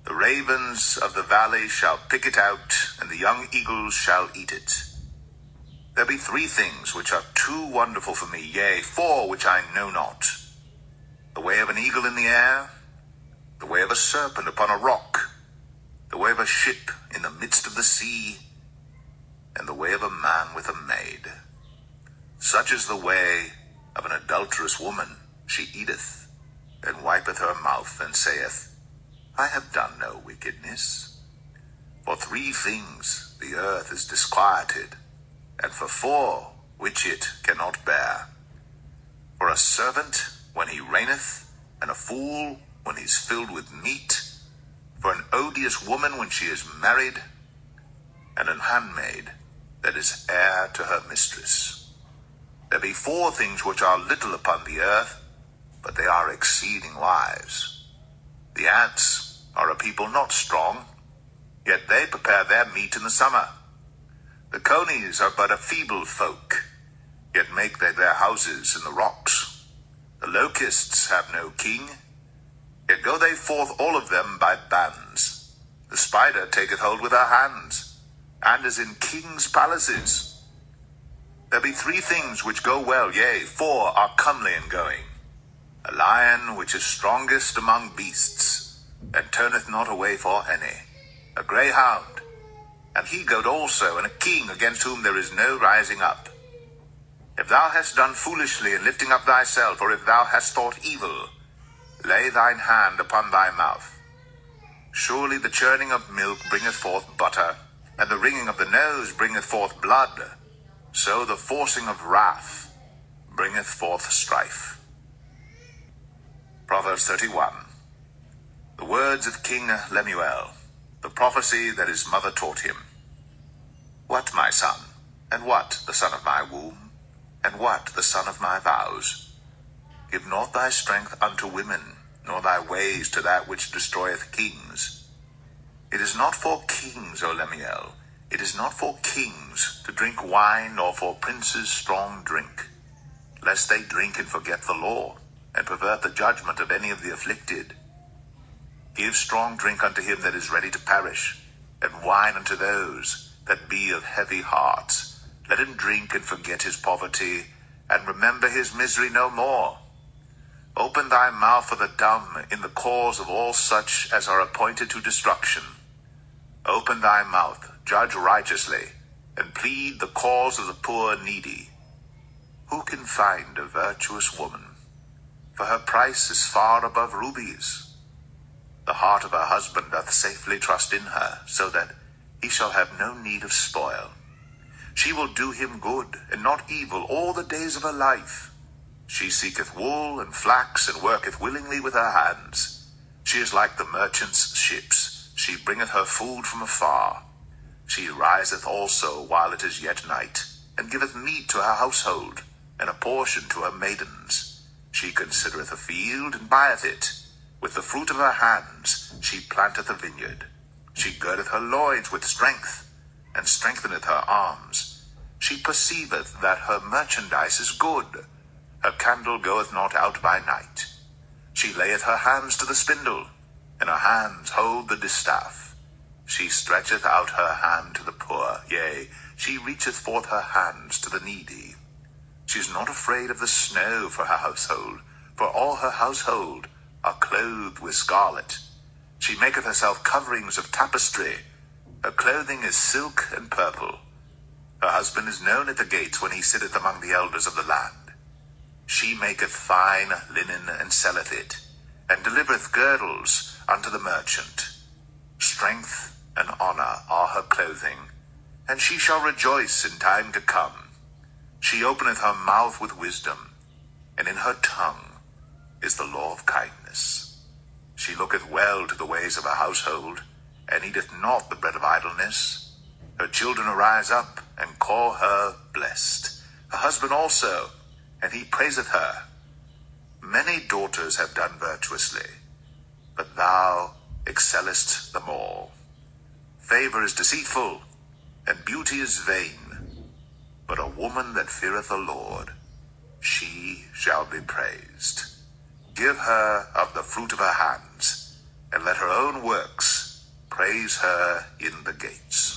The ravens of the valley shall pick it out, and the young eagles shall eat it. There be 3 things which are too wonderful for me, yea, 4 which I know not. The way of an eagle in the air, the way of a serpent upon a rock, the way of a ship in the midst of the sea, and the way of a man with a maid. Such is the way of an adulterous woman. She eateth, and wipeth her mouth, and saith, I have done no wickedness. For 3 things the earth is disquieted, and for 4 which it cannot bear. For a servant when he reigneth, and a fool when he is filled with meat, for an odious woman when she is married, and an handmaid that is heir to her mistress. There be 4 things which are little upon the earth, but they are exceeding wise. The ants are a people not strong, yet they prepare their meat in the summer. The conies are but a feeble folk, yet make they their houses in the rocks. The locusts have no king, yet go they forth all of them by bands. The spider taketh hold with her hands, and is in kings' palaces. There be 3 things which go well, yea, 4 are comely in going. A lion which is strongest among beasts, and turneth not away for any. A greyhound, and he goat also, and a king against whom there is no rising up. If thou hast done foolishly in lifting up thyself, or if thou hast thought evil, lay thine hand upon thy mouth. Surely the churning of milk bringeth forth butter, and the wringing of the nose bringeth forth blood. So the forcing of wrath bringeth forth strife. Proverbs 31. The words of King Lemuel, the prophecy that his mother taught him. What, my son, and what the son of my womb, and what the son of my vows? Give not thy strength unto women, nor thy ways to that which destroyeth kings. It is not for kings, O Lemuel, it is not for kings to drink wine, nor for princes strong drink, lest they drink and forget the law, and pervert the judgment of any of the afflicted. Give strong drink unto him that is ready to perish, and wine unto those that be of heavy hearts. Let him drink and forget his poverty, and remember his misery no more. Open thy mouth for the dumb in the cause of all such as are appointed to destruction. Open thy mouth, judge righteously, and plead the cause of the poor needy. Who can find a virtuous woman? For her price is far above rubies. The heart of her husband doth safely trust in her, so that he shall have no need of spoil. She will do him good, and not evil, all the days of her life. She seeketh wool and flax, and worketh willingly with her hands. She is like the merchant's ships. She bringeth her food from afar. She riseth also while it is yet night, and giveth meat to her household, and a portion to her maidens. She considereth a field, and buyeth it. With the fruit of her hands she planteth a vineyard. She girdeth her loins with strength, and strengtheneth her arms. She perceiveth that her merchandise is good. Her candle goeth not out by night. She layeth her hands to the spindle, and her hands hold the distaff. She stretcheth out her hand to the poor, yea, she reacheth forth her hands to the needy. She is not afraid of the snow for her household, for all her household are clothed with scarlet. She maketh herself coverings of tapestry. Her clothing is silk and purple. Her husband is known at the gates when he sitteth among the elders of the land. She maketh fine linen and selleth it, and delivereth girdles unto the merchant. Strength and honor are her clothing, and she shall rejoice in time to come. She openeth her mouth with wisdom, and in her tongue is the law of kindness. She looketh well to the ways of her household, and eateth not the bread of idleness. Her children arise up, and call her blessed. Her husband also, and he praiseth her. Many daughters have done virtuously, but thou excellest them all. Favor is deceitful, and beauty is vain. But a woman that feareth the Lord, she shall be praised. Give her of the fruit of her hands, and let her own works praise her in the gates.